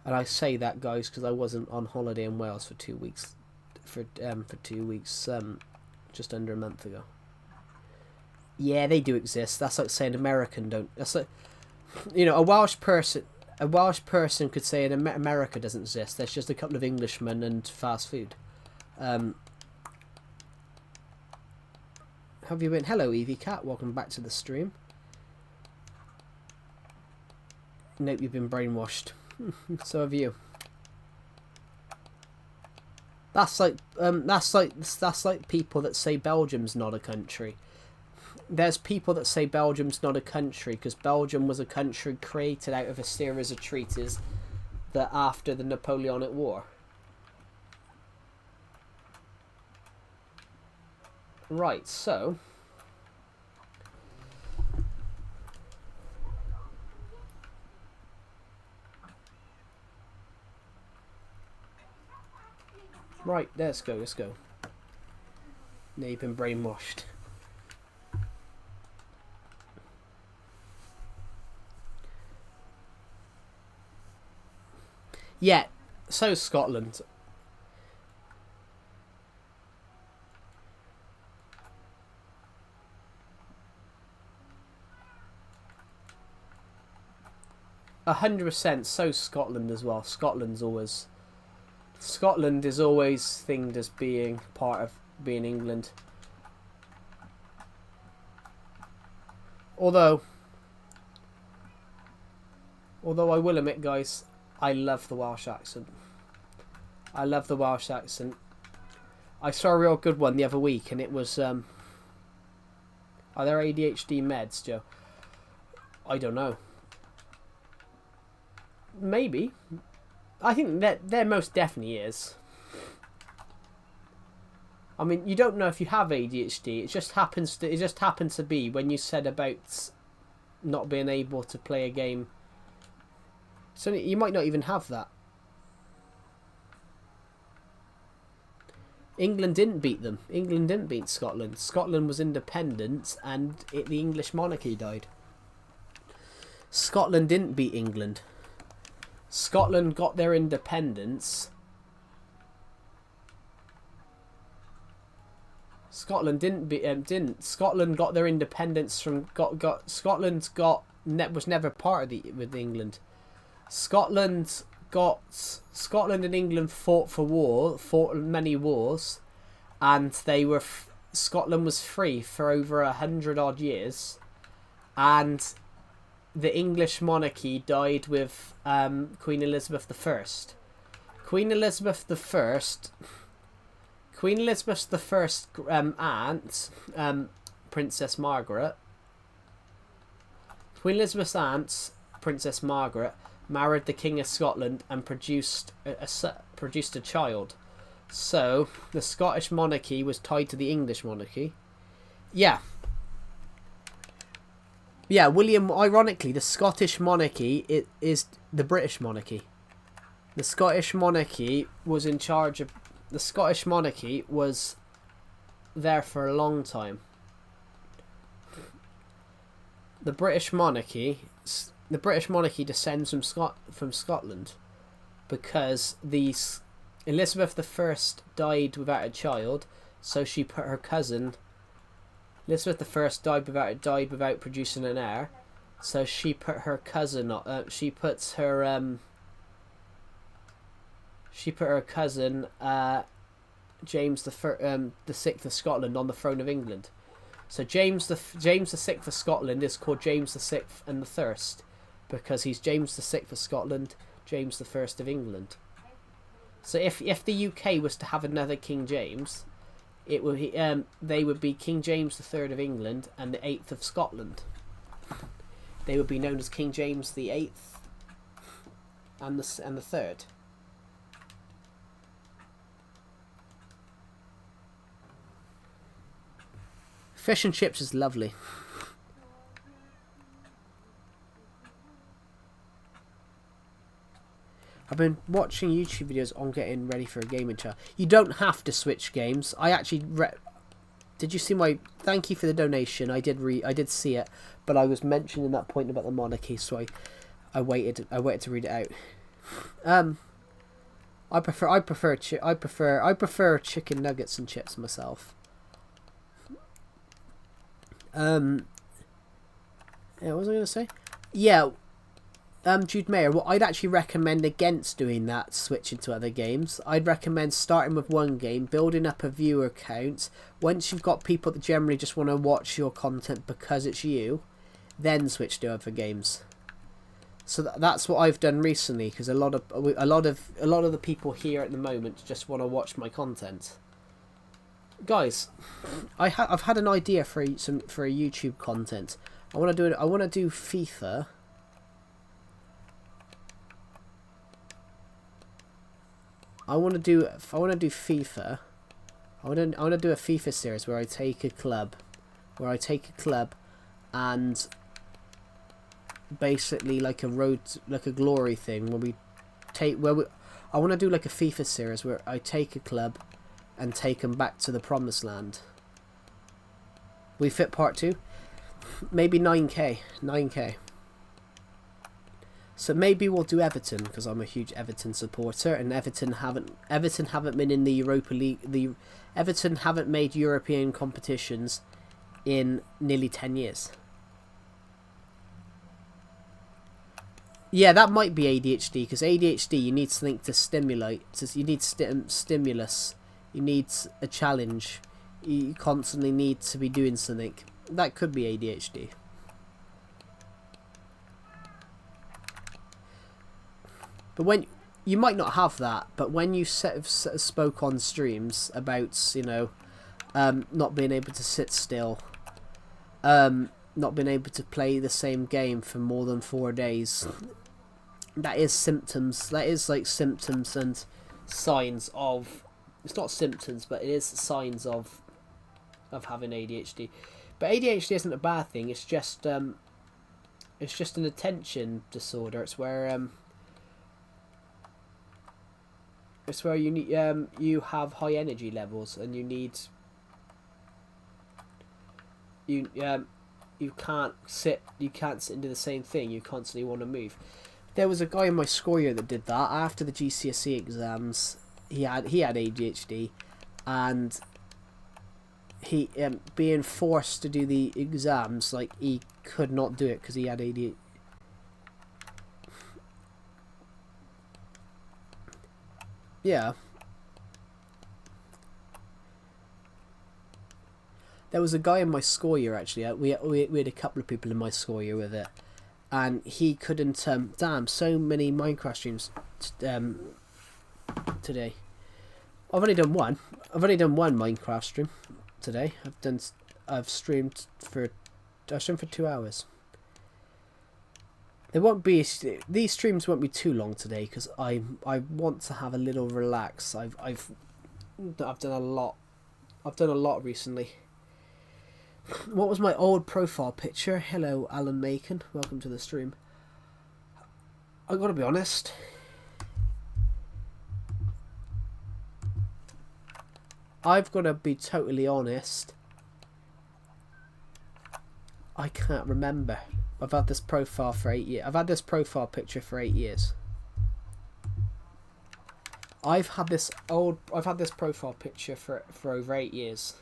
And I say that, guys, because I wasn't on holiday in Wales for 2 weeks. For 2 weeks, just under a month ago. Yeah, they do exist. That's like saying American don't. That's like, you know, a Welsh person. A Welsh person could say America doesn't exist. There's just a couple of Englishmen and fast food. How have you been? Hello, Evie Cat. Welcome back to the stream. Nope, you've been brainwashed. So have you. That's like people that say Belgium's not a country. There's people that say Belgium's not a country because Belgium was a country created out of a series of treaties that after the Napoleonic War. Right, so right, let's go. Now you've been brainwashed. Yeah, so Scotland. %, so Scotland as well. Scotland is always thinged as being part of being England. Although I will admit, guys, I love the Welsh accent. I saw a real good one the other week, and it was are there ADHD meds, Joe? I don't know. Maybe. I think that there most definitely is. I mean, you don't know if you have ADHD. It just happens to be when you said about not being able to play a game. So you might not even have that. England didn't beat them. England didn't beat Scotland. Scotland was independent and the English monarchy died. Scotland didn't beat England. Scotland got their independence. Scotland Scotland got their independence from Scotland was never part of with England. Scotland and England fought many wars, and Scotland was free for over 100 odd years, and the English monarchy died with Queen Elizabeth I. Queen Elizabeth's aunt, Princess Margaret. Queen Elizabeth's aunt, Princess Margaret, married the King of Scotland and produced a child. So the Scottish monarchy was tied to the English monarchy. Yeah, William. Ironically, the Scottish monarchy is the British monarchy. The Scottish monarchy was in charge of. The Scottish monarchy was there for a long time. The British monarchy descends from Scotland because Elizabeth I died without a child, so she put her cousin. Elizabeth I died without producing an heir, so she put her cousin. She put her cousin James the Sixth of Scotland on the throne of England. So James the Sixth of Scotland is called James the Sixth and the Thirst because he's James the Sixth of Scotland, James the First of England. So if the UK was to have another King James, they would be King James the Third of England and the Eighth of Scotland. They would be known as King James the Eighth and the Third. Fish and chips is lovely. I've been watching YouTube videos on getting ready for a gaming channel. You don't have to switch games. I actually did you see my thank you for the donation? I did see it, but I was mentioning that point about the monarchy, so I waited to read it out. I prefer chicken nuggets and chips myself. Yeah, what was I going to say? Yeah, Jude Mayer, what I'd actually recommend against doing that, switching to other games, I'd recommend starting with one game, building up a viewer count. Once you've got people that generally just want to watch your content because it's you, then switch to other games. So that's what I've done recently, because a lot of the people here at the moment just want to watch my content. Guys, I've had an idea for a YouTube content. I want to do FIFA. I want to do FIFA. I want to do a FIFA series where I take a club, and basically like a glory thing I want to do like a FIFA series where I take a club and take them back to the promised land. We fit part 2, maybe 9k. So maybe we'll do Everton, because I'm a huge Everton supporter, and Everton haven't been in the Europa League. Everton haven't made European competitions in nearly 10 years. Yeah, that might be ADHD, because ADHD, you need something to stimulate. You need stimulus. You need a challenge. You constantly need to be doing something. That could be ADHD. But when you might not have that, but when you spoke on streams about, not being able to sit still, not being able to play the same game for more than 4 days, that is symptoms. That is like symptoms and signs of. It's not symptoms, but it is signs of having ADHD. But ADHD isn't a bad thing. It's just an attention disorder. It's where you need you have high energy levels, and you can't sit and do the same thing. You constantly want to move. There was a guy in my school year that did that after the GCSE exams. He had ADHD, and he being forced to do the exams, like, he could not do it because he had ADHD. Yeah. There was a guy in my school year, actually. We had a couple of people in my school year with it, and he couldn't. Damn, so many Minecraft streams today. I've only done one Minecraft stream today. I've streamed for 2 hours. These streams won't be too long today, because I want to have a little relax. I've done a lot. I've done a lot recently. What was my old profile picture? Hello, Alan Macon. Welcome to the stream. I gotta be honest. I've gotta be totally honest. I can't remember. I've had this profile for 8 years. I've had this profile picture for 8 years. I've had this profile picture for over 8 years.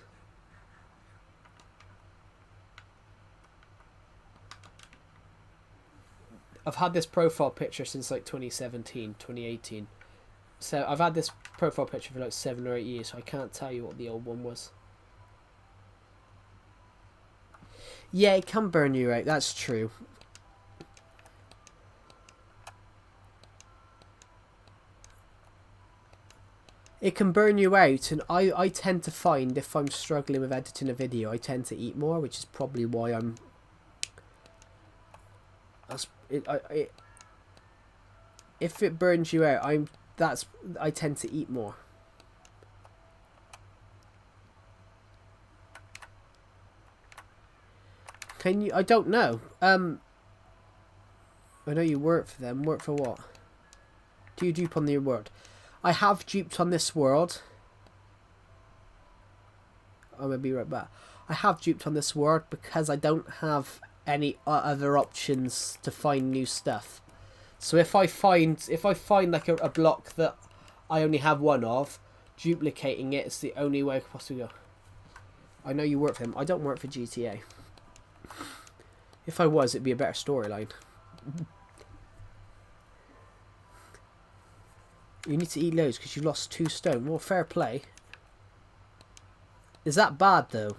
I've had this profile picture since like 2017, 2018. So I've had this profile picture for like 7 or 8 years, so I can't tell you what the old one was. Yeah, it can burn you out, that's true. It can burn you out, and I tend to find if I'm struggling with editing a video, I tend to eat more, which is probably why I'm... if it burns you out, I tend to eat more. Can you? I don't know. I know you work for them. Work for what? Do you dupe on the world? I have duped on this world. I'm gonna be right back. I have duped on this world because I don't have any other options to find new stuff. So if I find like a block that I only have one of, duplicating it is the only way I could possibly go. I know you work for them. I don't work for GTA. If I was, it'd be a better storyline. You need to eat loads because you lost 2 stone. Well, fair play. Is that bad, though?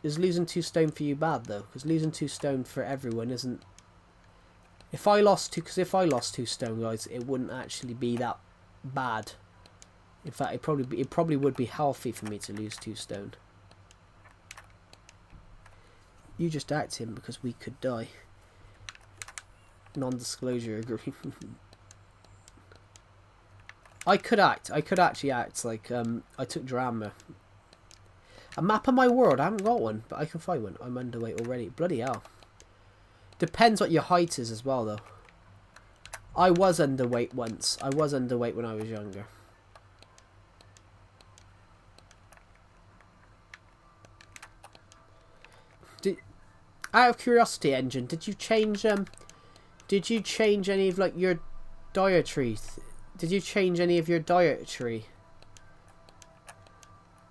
Is losing 2 stone for you bad, though? Because losing 2 stone for everyone isn't... If I lost 2... Because if I lost 2 stone, guys, it wouldn't actually be that bad. In fact, it probably would be healthy for me to lose 2 stone. You just act him because we could die. Non-disclosure agreement. I could actually act like I took drama. A map of my world, I haven't got one, but I can find one. I'm underweight already. Bloody hell. Depends what your height is as well, though. I was underweight once. I was underweight when I was younger. Out of curiosity, Engine, did you change any of like your dietary? Did you change any of your dietary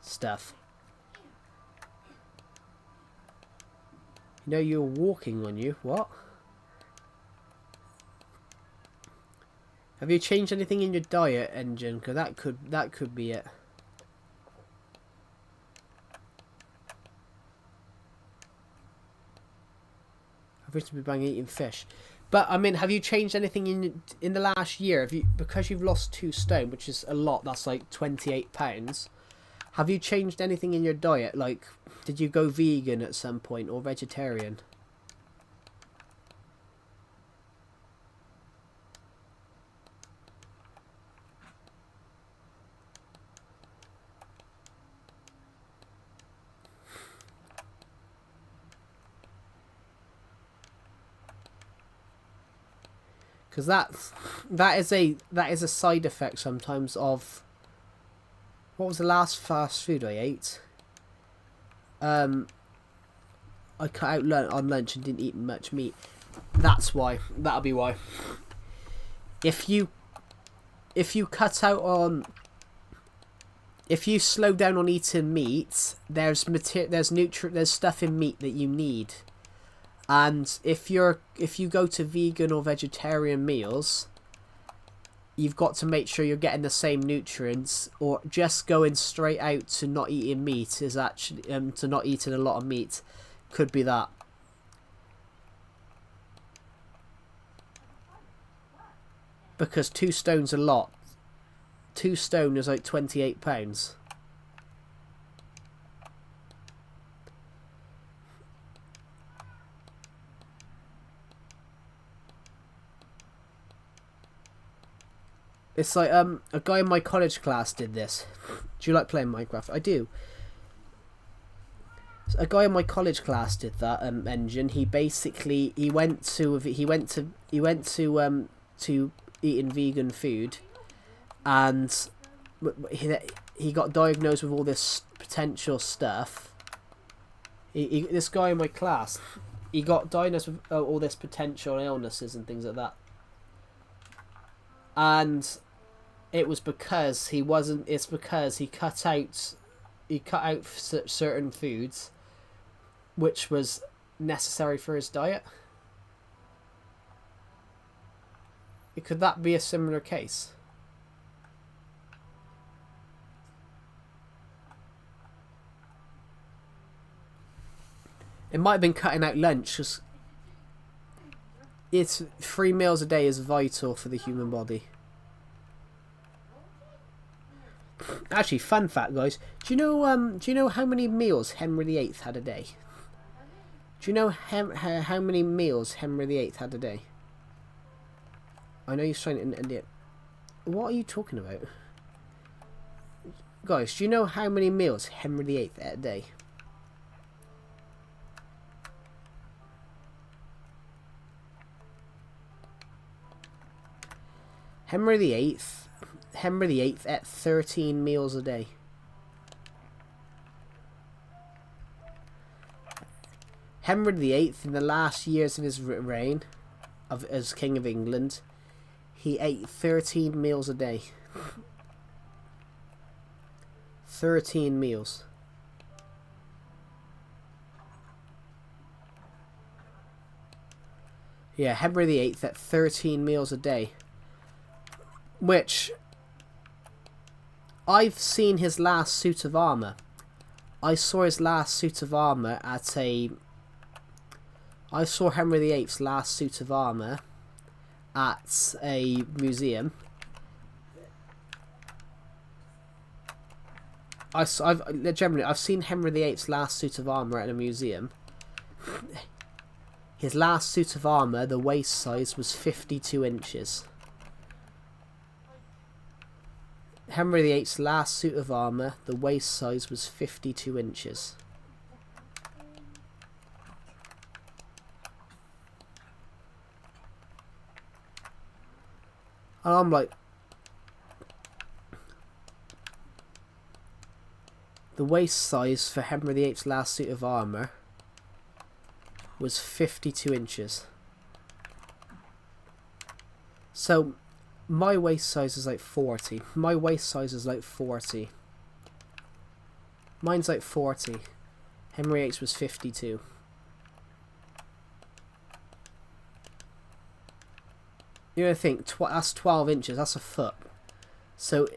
stuff? You know you're walking on you. What? Have you changed anything in your diet, Engine? Because that could be it. I've recently been eating fish. But I mean, have you changed anything in the last year? Have you, because you've lost 2 stone, which is a lot? That's like 28 pounds. Have you changed anything in your diet? Like, did you go vegan at some point or vegetarian? Because that is a side effect sometimes of... What was the last fast food I ate? I cut out on lunch and didn't eat much meat. That's why. That'll be why. If you cut out on... If you slow down on eating meat, there's stuff in meat that you need. And if you go to vegan or vegetarian meals, you've got to make sure you're getting the same nutrients, or just going straight out to not eating meat is actually to not eating a lot of meat could be that. Because 2 stone's a lot. 2 stone is like 28 pounds. It's like a guy in my college class did this. Do you like playing Minecraft? I do. So a guy in my college class did that Engine. He basically went to eating vegan food, and he got diagnosed with all this potential stuff. This guy in my class, he got diagnosed with all this potential illnesses and things like that. And it was because he wasn't. It's because he cut out certain foods, which was necessary for his diet. Could that be a similar case? It might have been cutting out lunch, because it's 3 meals a day is vital for the human body. Actually, fun fact, guys. Do you know how many meals Henry VIII had a day? Do you know how many meals Henry VIII had a day? I know you're trying to end it. What are you talking about? Guys, do you know how many meals Henry VIII ate a day? Henry VIII ate 13 meals a day. Henry VIII, in the last years of his reign as King of England, he ate 13 meals a day. 13 meals. Yeah, Henry VIII at 13 meals a day. Which, I've seen his last suit of armour. I saw his last suit of armour at a... I saw Henry VIII's last suit of armour at a museum. I've seen Henry VIII's last suit of armour at a museum. His last suit of armour, the waist size was 52 inches. Henry VIII's last suit of armour, the waist size was 52 inches. And I'm like... The waist size for Henry VIII's last suit of armour was 52 inches. So, my waist size is like 40. My waist size is like 40. Mine's like 40. Henry VIII's was 52. You're going to think, that's 12 inches, that's a foot. So...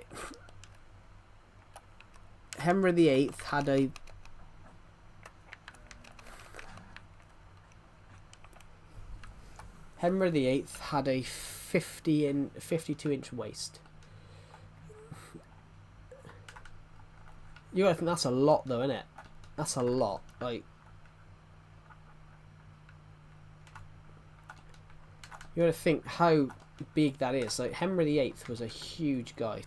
Henry VIII had a... Henry VIII had a 52 inch waist. You gotta think that's a lot though, isn't it? That's a lot. Like, you gotta think how big that is. Like, Henry VIII was a huge guy.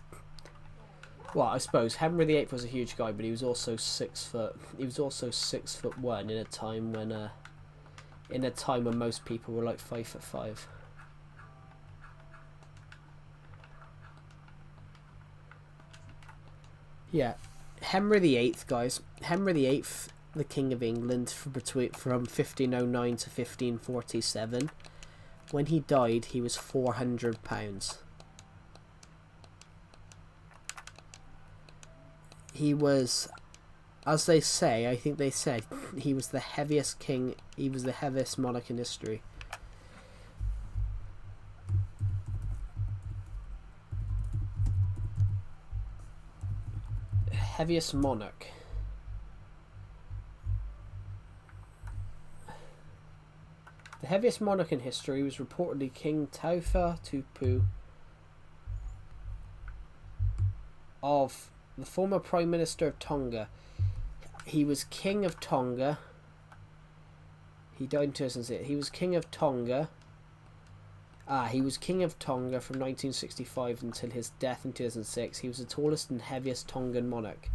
Well, I suppose Henry VIII was a huge guy, but he was also 6 foot. He was also 6'1" in a time when most people were like 5'5". Yeah, Henry VIII, guys. Henry VIII, the King of England, from 1509 to 1547. When he died, he was £400. He was, as they say, I think they said, he was the heaviest king, he was the heaviest monarch in history. Heaviest monarch. The heaviest monarch in history was reportedly King Taufa Tupu of the former Prime Minister of Tonga. He was King of Tonga. He died in 2006. He was King of Tonga. He was King of Tonga from 1965 until his death in 2006. He was the tallest and heaviest Tongan monarch.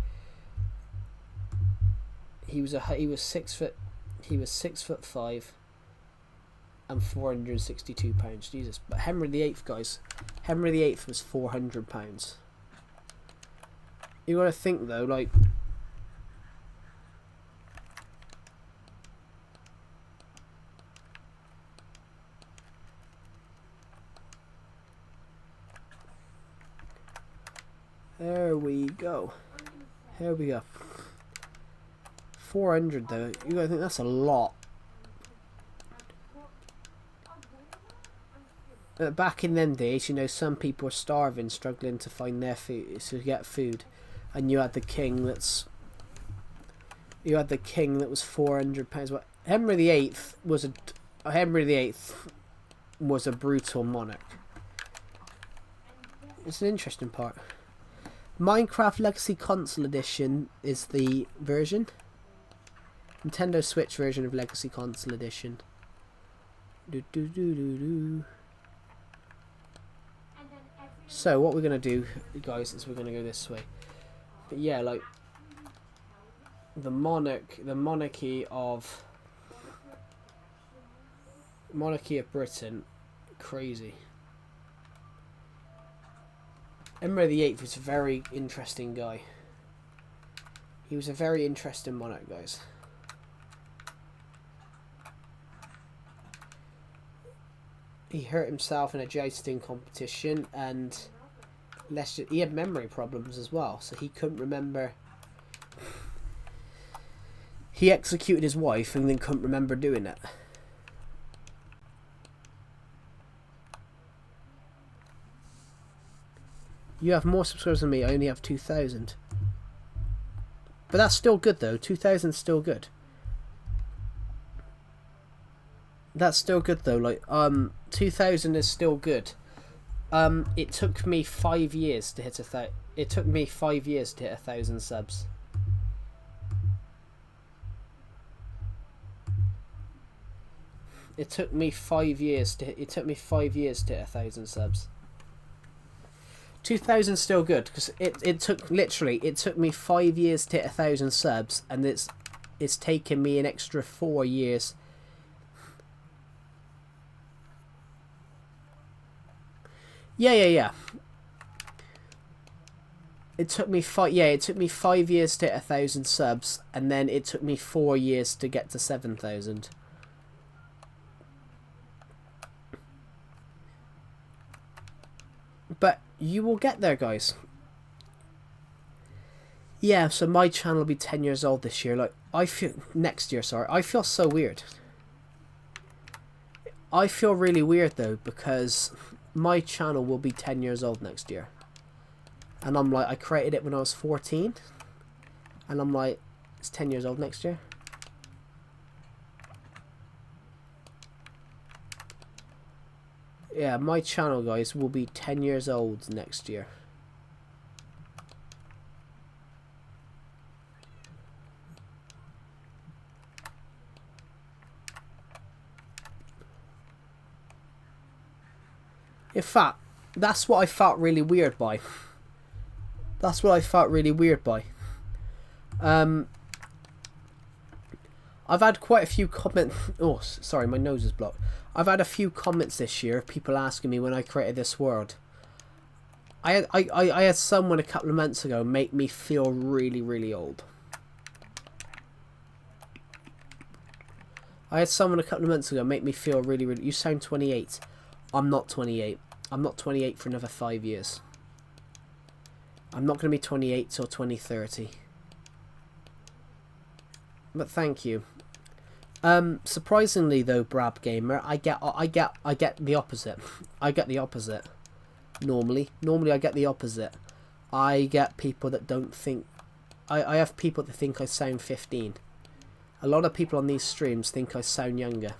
He was 6 foot. He was 6'5" and 462 pounds. Jesus. But Henry VIII, guys. Henry VIII was 400 pounds. You gotta think though, like, there we go. Here we go. 400 though. You gotta think that's a lot. Back in them days, you know, some people were starving, struggling to find their food, to get food. And you had the king that was £400. Well, Henry VIII was a brutal monarch. It's an interesting part. Minecraft Legacy Console Edition is the version. Nintendo Switch version of Legacy Console Edition. So what we're gonna do, guys, is we're gonna go this way. But yeah, like the monarchy of Britain, crazy. Henry VIII was a very interesting guy. He was a very interesting monarch, guys. He hurt himself in a jousting competition, and he had memory problems as well, so he couldn't remember. He executed his wife and then couldn't remember doing it. You have more subscribers than me. I only have 2,000. But that's still good though. 2,000 is still good. That's still good though. Like 2,000 is still good. It took me 5 years to hit It took me 5 years to hit 1,000 subs. It took me 5 years to hit 1,000 subs. 2,000 is still good because it took me 5 years to hit 1,000 subs, and it's taken me an extra 4 years. Yeah. It took me 5 years to hit 1,000 subs, and then it took me 4 years to get to 7,000. But you will get there, guys. Yeah, so my channel will be 10 years old this year. Like, next year, sorry. I feel so weird. I feel really weird though, because my channel will be 10 years old next year. And I'm like, I created it when I was 14. And I'm like, it's 10 years old next year. Yeah, my channel, guys, will be 10 years old next year. In fact, that's what I felt really weird by. That's what I felt really weird by. I've had quite a few comments. Oh, sorry, my nose is blocked. I've had a few comments this year of people asking me when I created this world. I had someone a couple of months ago make me feel really, really old. I had someone a couple of months ago make me feel really, really... You sound 28. I'm not 28. I'm not 28 for another 5 years. I'm not going to be 28 till 2030. But thank you. Surprisingly though, Brab Gamer, I get the opposite. I get the opposite. Normally I get the opposite. I get people that don't think... I have people that think I sound 15. A lot of people on these streams think I sound younger.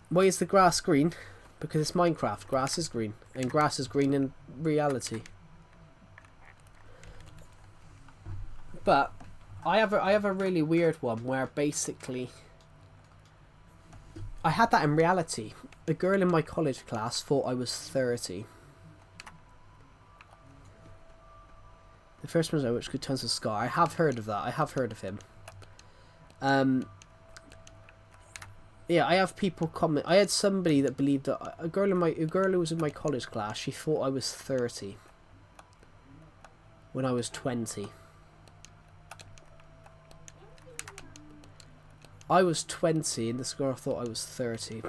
Why is the grass green? Because it's Minecraft. Grass is green. And grass is green in reality. But I have a really weird one where basically I had that in reality. A girl in my college class thought I was 30. The first one which could turn to Scar. I have heard of that. I have heard of him. Yeah, I have people comment. I had somebody that believed that a girl who was in my college class, she thought I was 30 when I was 20. I was 20 and this girl thought I was 30.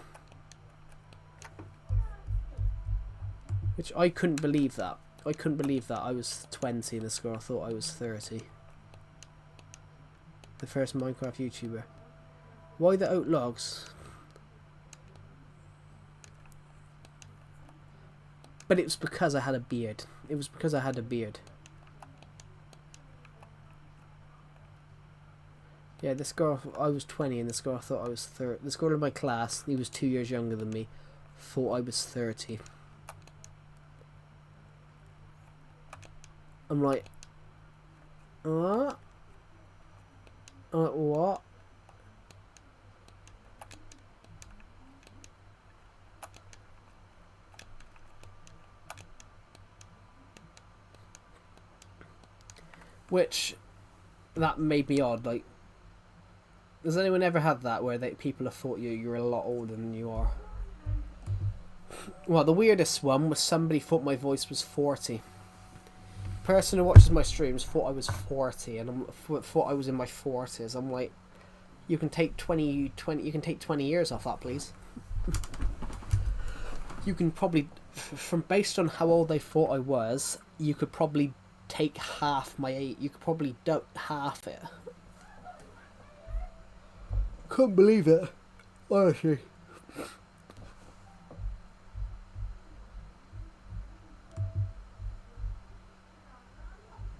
Which I couldn't believe that. I couldn't believe that I was 20 and this girl thought I was 30. The first Minecraft YouTuber. Why the oat logs? But it was because I had a beard. It was because I had a beard. Yeah, this girl, I was 20 and this girl thought I was 30. This girl in my class, he was 2 years younger than me, thought I was 30. I'm like, what? I'm like, what? Which, that made me odd. Like, has anyone ever had that where people have thought you're a lot older than you are? Well, the weirdest one was somebody thought my voice was 40. Person who watches my streams thought I was 40 and thought I was in my 40s. I'm like, you can take 20 years off that, please. You can probably, based on how old they thought I was, you could probably take half my age. You could probably doubt half it. Couldn't believe it, honestly.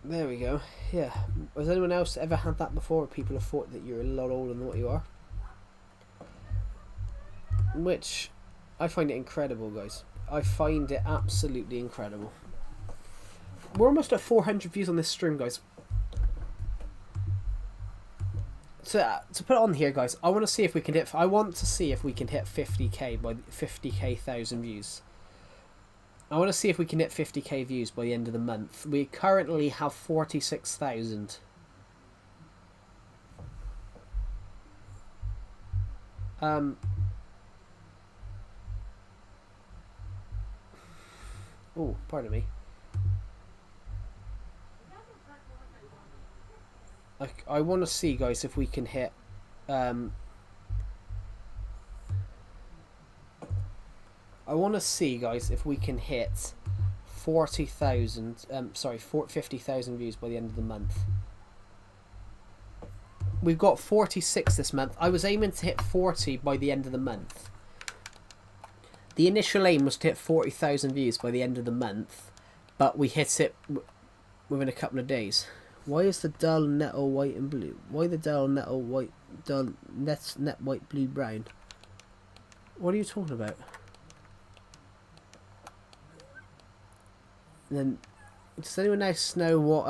There we go. Yeah. Has anyone else ever had that before? Where people have thought that you're a lot older than what you are? Which, I find it incredible, guys. I find it absolutely incredible. We're almost at 400 views on this stream, guys. To put it on here, guys, I want to see if we can hit. I want to see if we can hit 50k by 50,000 views. I want to see if we can hit 50k views by the end of the month. We currently have 46,000. Oh, pardon me. I want to see, guys, if we can hit. I want to see, guys, if we can hit 40,000. Sorry, 50,000 views by the end of the month. We've got 46 this month. I was aiming to hit 40 by the end of the month. The initial aim was to hit 40,000 views by the end of the month, but we hit it within a couple of days. Why is the dull nettle white and blue? Why the dull nettle white, dull net white, blue, brown? What are you talking about? And then, does anyone else know what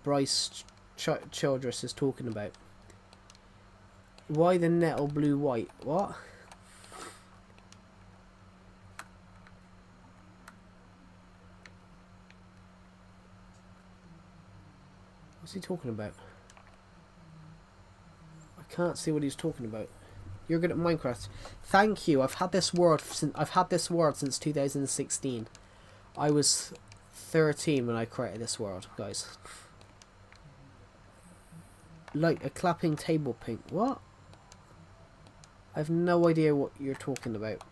Bryce Childress is talking about? Why the nettle blue white? What? What's he talking about? I can't see what he's talking about. You're good at Minecraft. Thank you. I've had this word since 2016. I was 13 when I created this world, guys. Like a clapping table pink. What? I have no idea what you're talking about.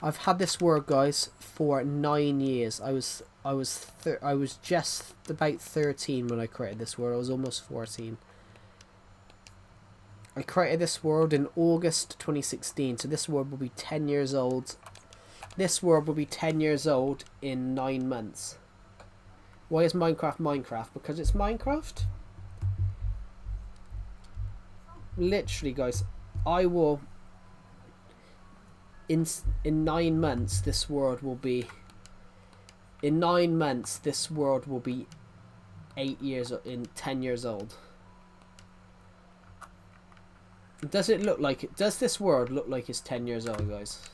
I've had this word, guys, for 9 years. I was just about 13 when I created this word. I was almost 14. I created this world in August 2016, so this world will be 10 years old. This world will be 10 years old in 9 months. Why is Minecraft Minecraft? Because it's Minecraft. Literally, guys, I will... In 9 months, this world will be... In 9 months, this world will be 10 years old. Does it look like it? Does this world look like it's 10 years old, guys?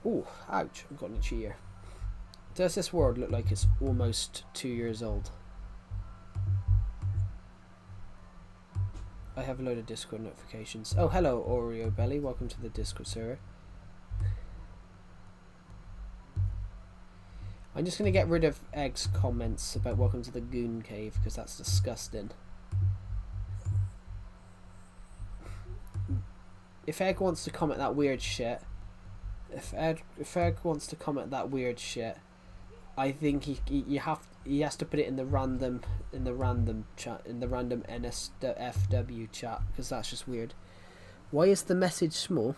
Oh, ouch! I've got an itchy ear. Does this world look like it's almost 2 years old? I have a load of Discord notifications. Oh, hello, Oreo Belly. Welcome to the Discord server. I'm just going to get rid of Egg's comments about welcome to the Goon Cave, because that's disgusting. If Egg wants to comment that weird shit, if Egg wants to comment that weird shit, I think he has to put it in the random chat, in the random NSFW chat, because that's just weird. Why is the message small?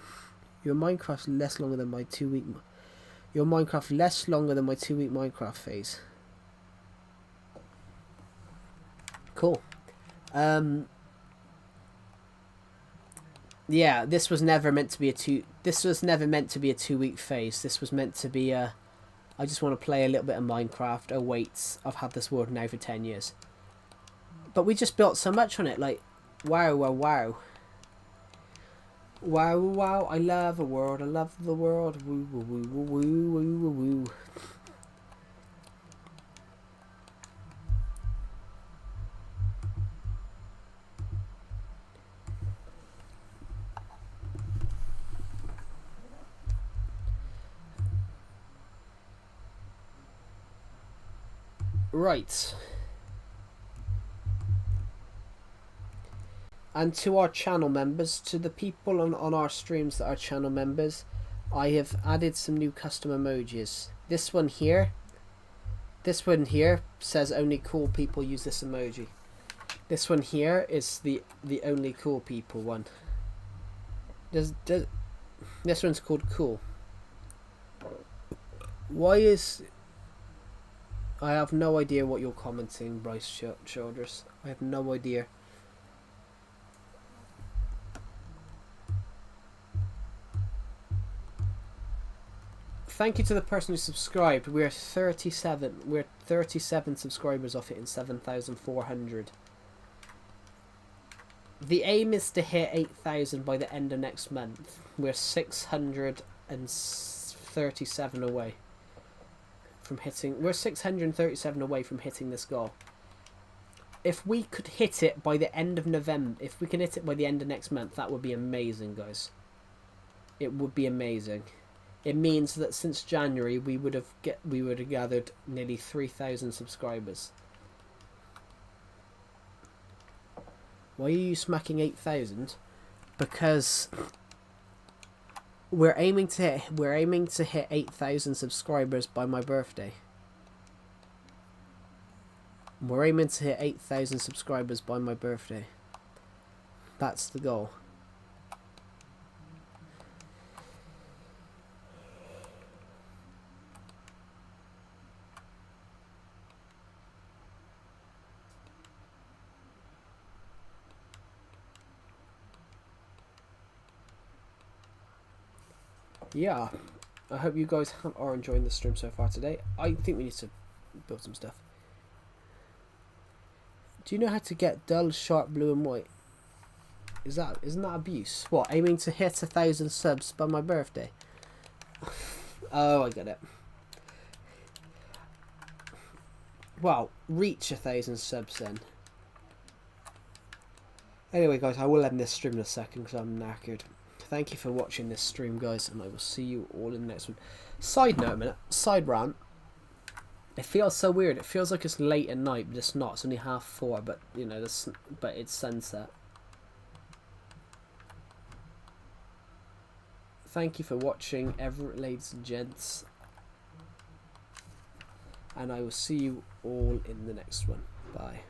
Your Minecraft less longer than my 2 week. Your Minecraft less longer than my 2 week Minecraft phase. Cool. Yeah, this was never meant to be a 2 week phase. This was meant to be a... I just want to play a little bit of Minecraft. Oh wait, I've had this world now for 10 years. But we just built so much on it, like, wow, wow, wow. Wow, wow, I love the world, I love the world. Woo, woo, woo, woo, woo, woo, woo, woo. Right. And to our channel members, to the people on our streams that are channel members, I have added some new custom emojis. This one here says only cool people use this emoji. This one here is the only cool people one. This one's called cool. Why is... I have no idea what you're commenting, Bryce Childress. I have no idea. Thank you to the person who subscribed. We're 37. We're 37 subscribers off hitting 7,400. The aim is to hit 8,000 by the end of next month. We're 637 away from hitting. We're 637 away from hitting this goal. If we could hit it by the end of November, if we can hit it by the end of next month, that would be amazing, guys. It would be amazing. It means that since January we would have gathered nearly 3,000 subscribers. Why are you smacking 8,000? Because we're aiming to hit 8,000 subscribers by my birthday. We're aiming to hit 8,000 subscribers by my birthday. That's the goal. Yeah, I hope you guys are enjoying the stream so far today. I think we need to build some stuff. Do you know how to get dull, sharp, blue and white? Isn't that abuse? What, aiming to hit 1,000 subs by my birthday? Oh, I get it. Well, reach 1,000 subs then. Anyway, guys, I will end this stream in a second because I'm knackered. Thank you for watching this stream, guys, and I will see you all in the next one. Side note a minute, side rant. It feels so weird. It feels like it's late at night, but it's not. It's only 4:30, but you know, but it's sunset. Thank you for watching, ladies and gents, and I will see you all in the next one. Bye.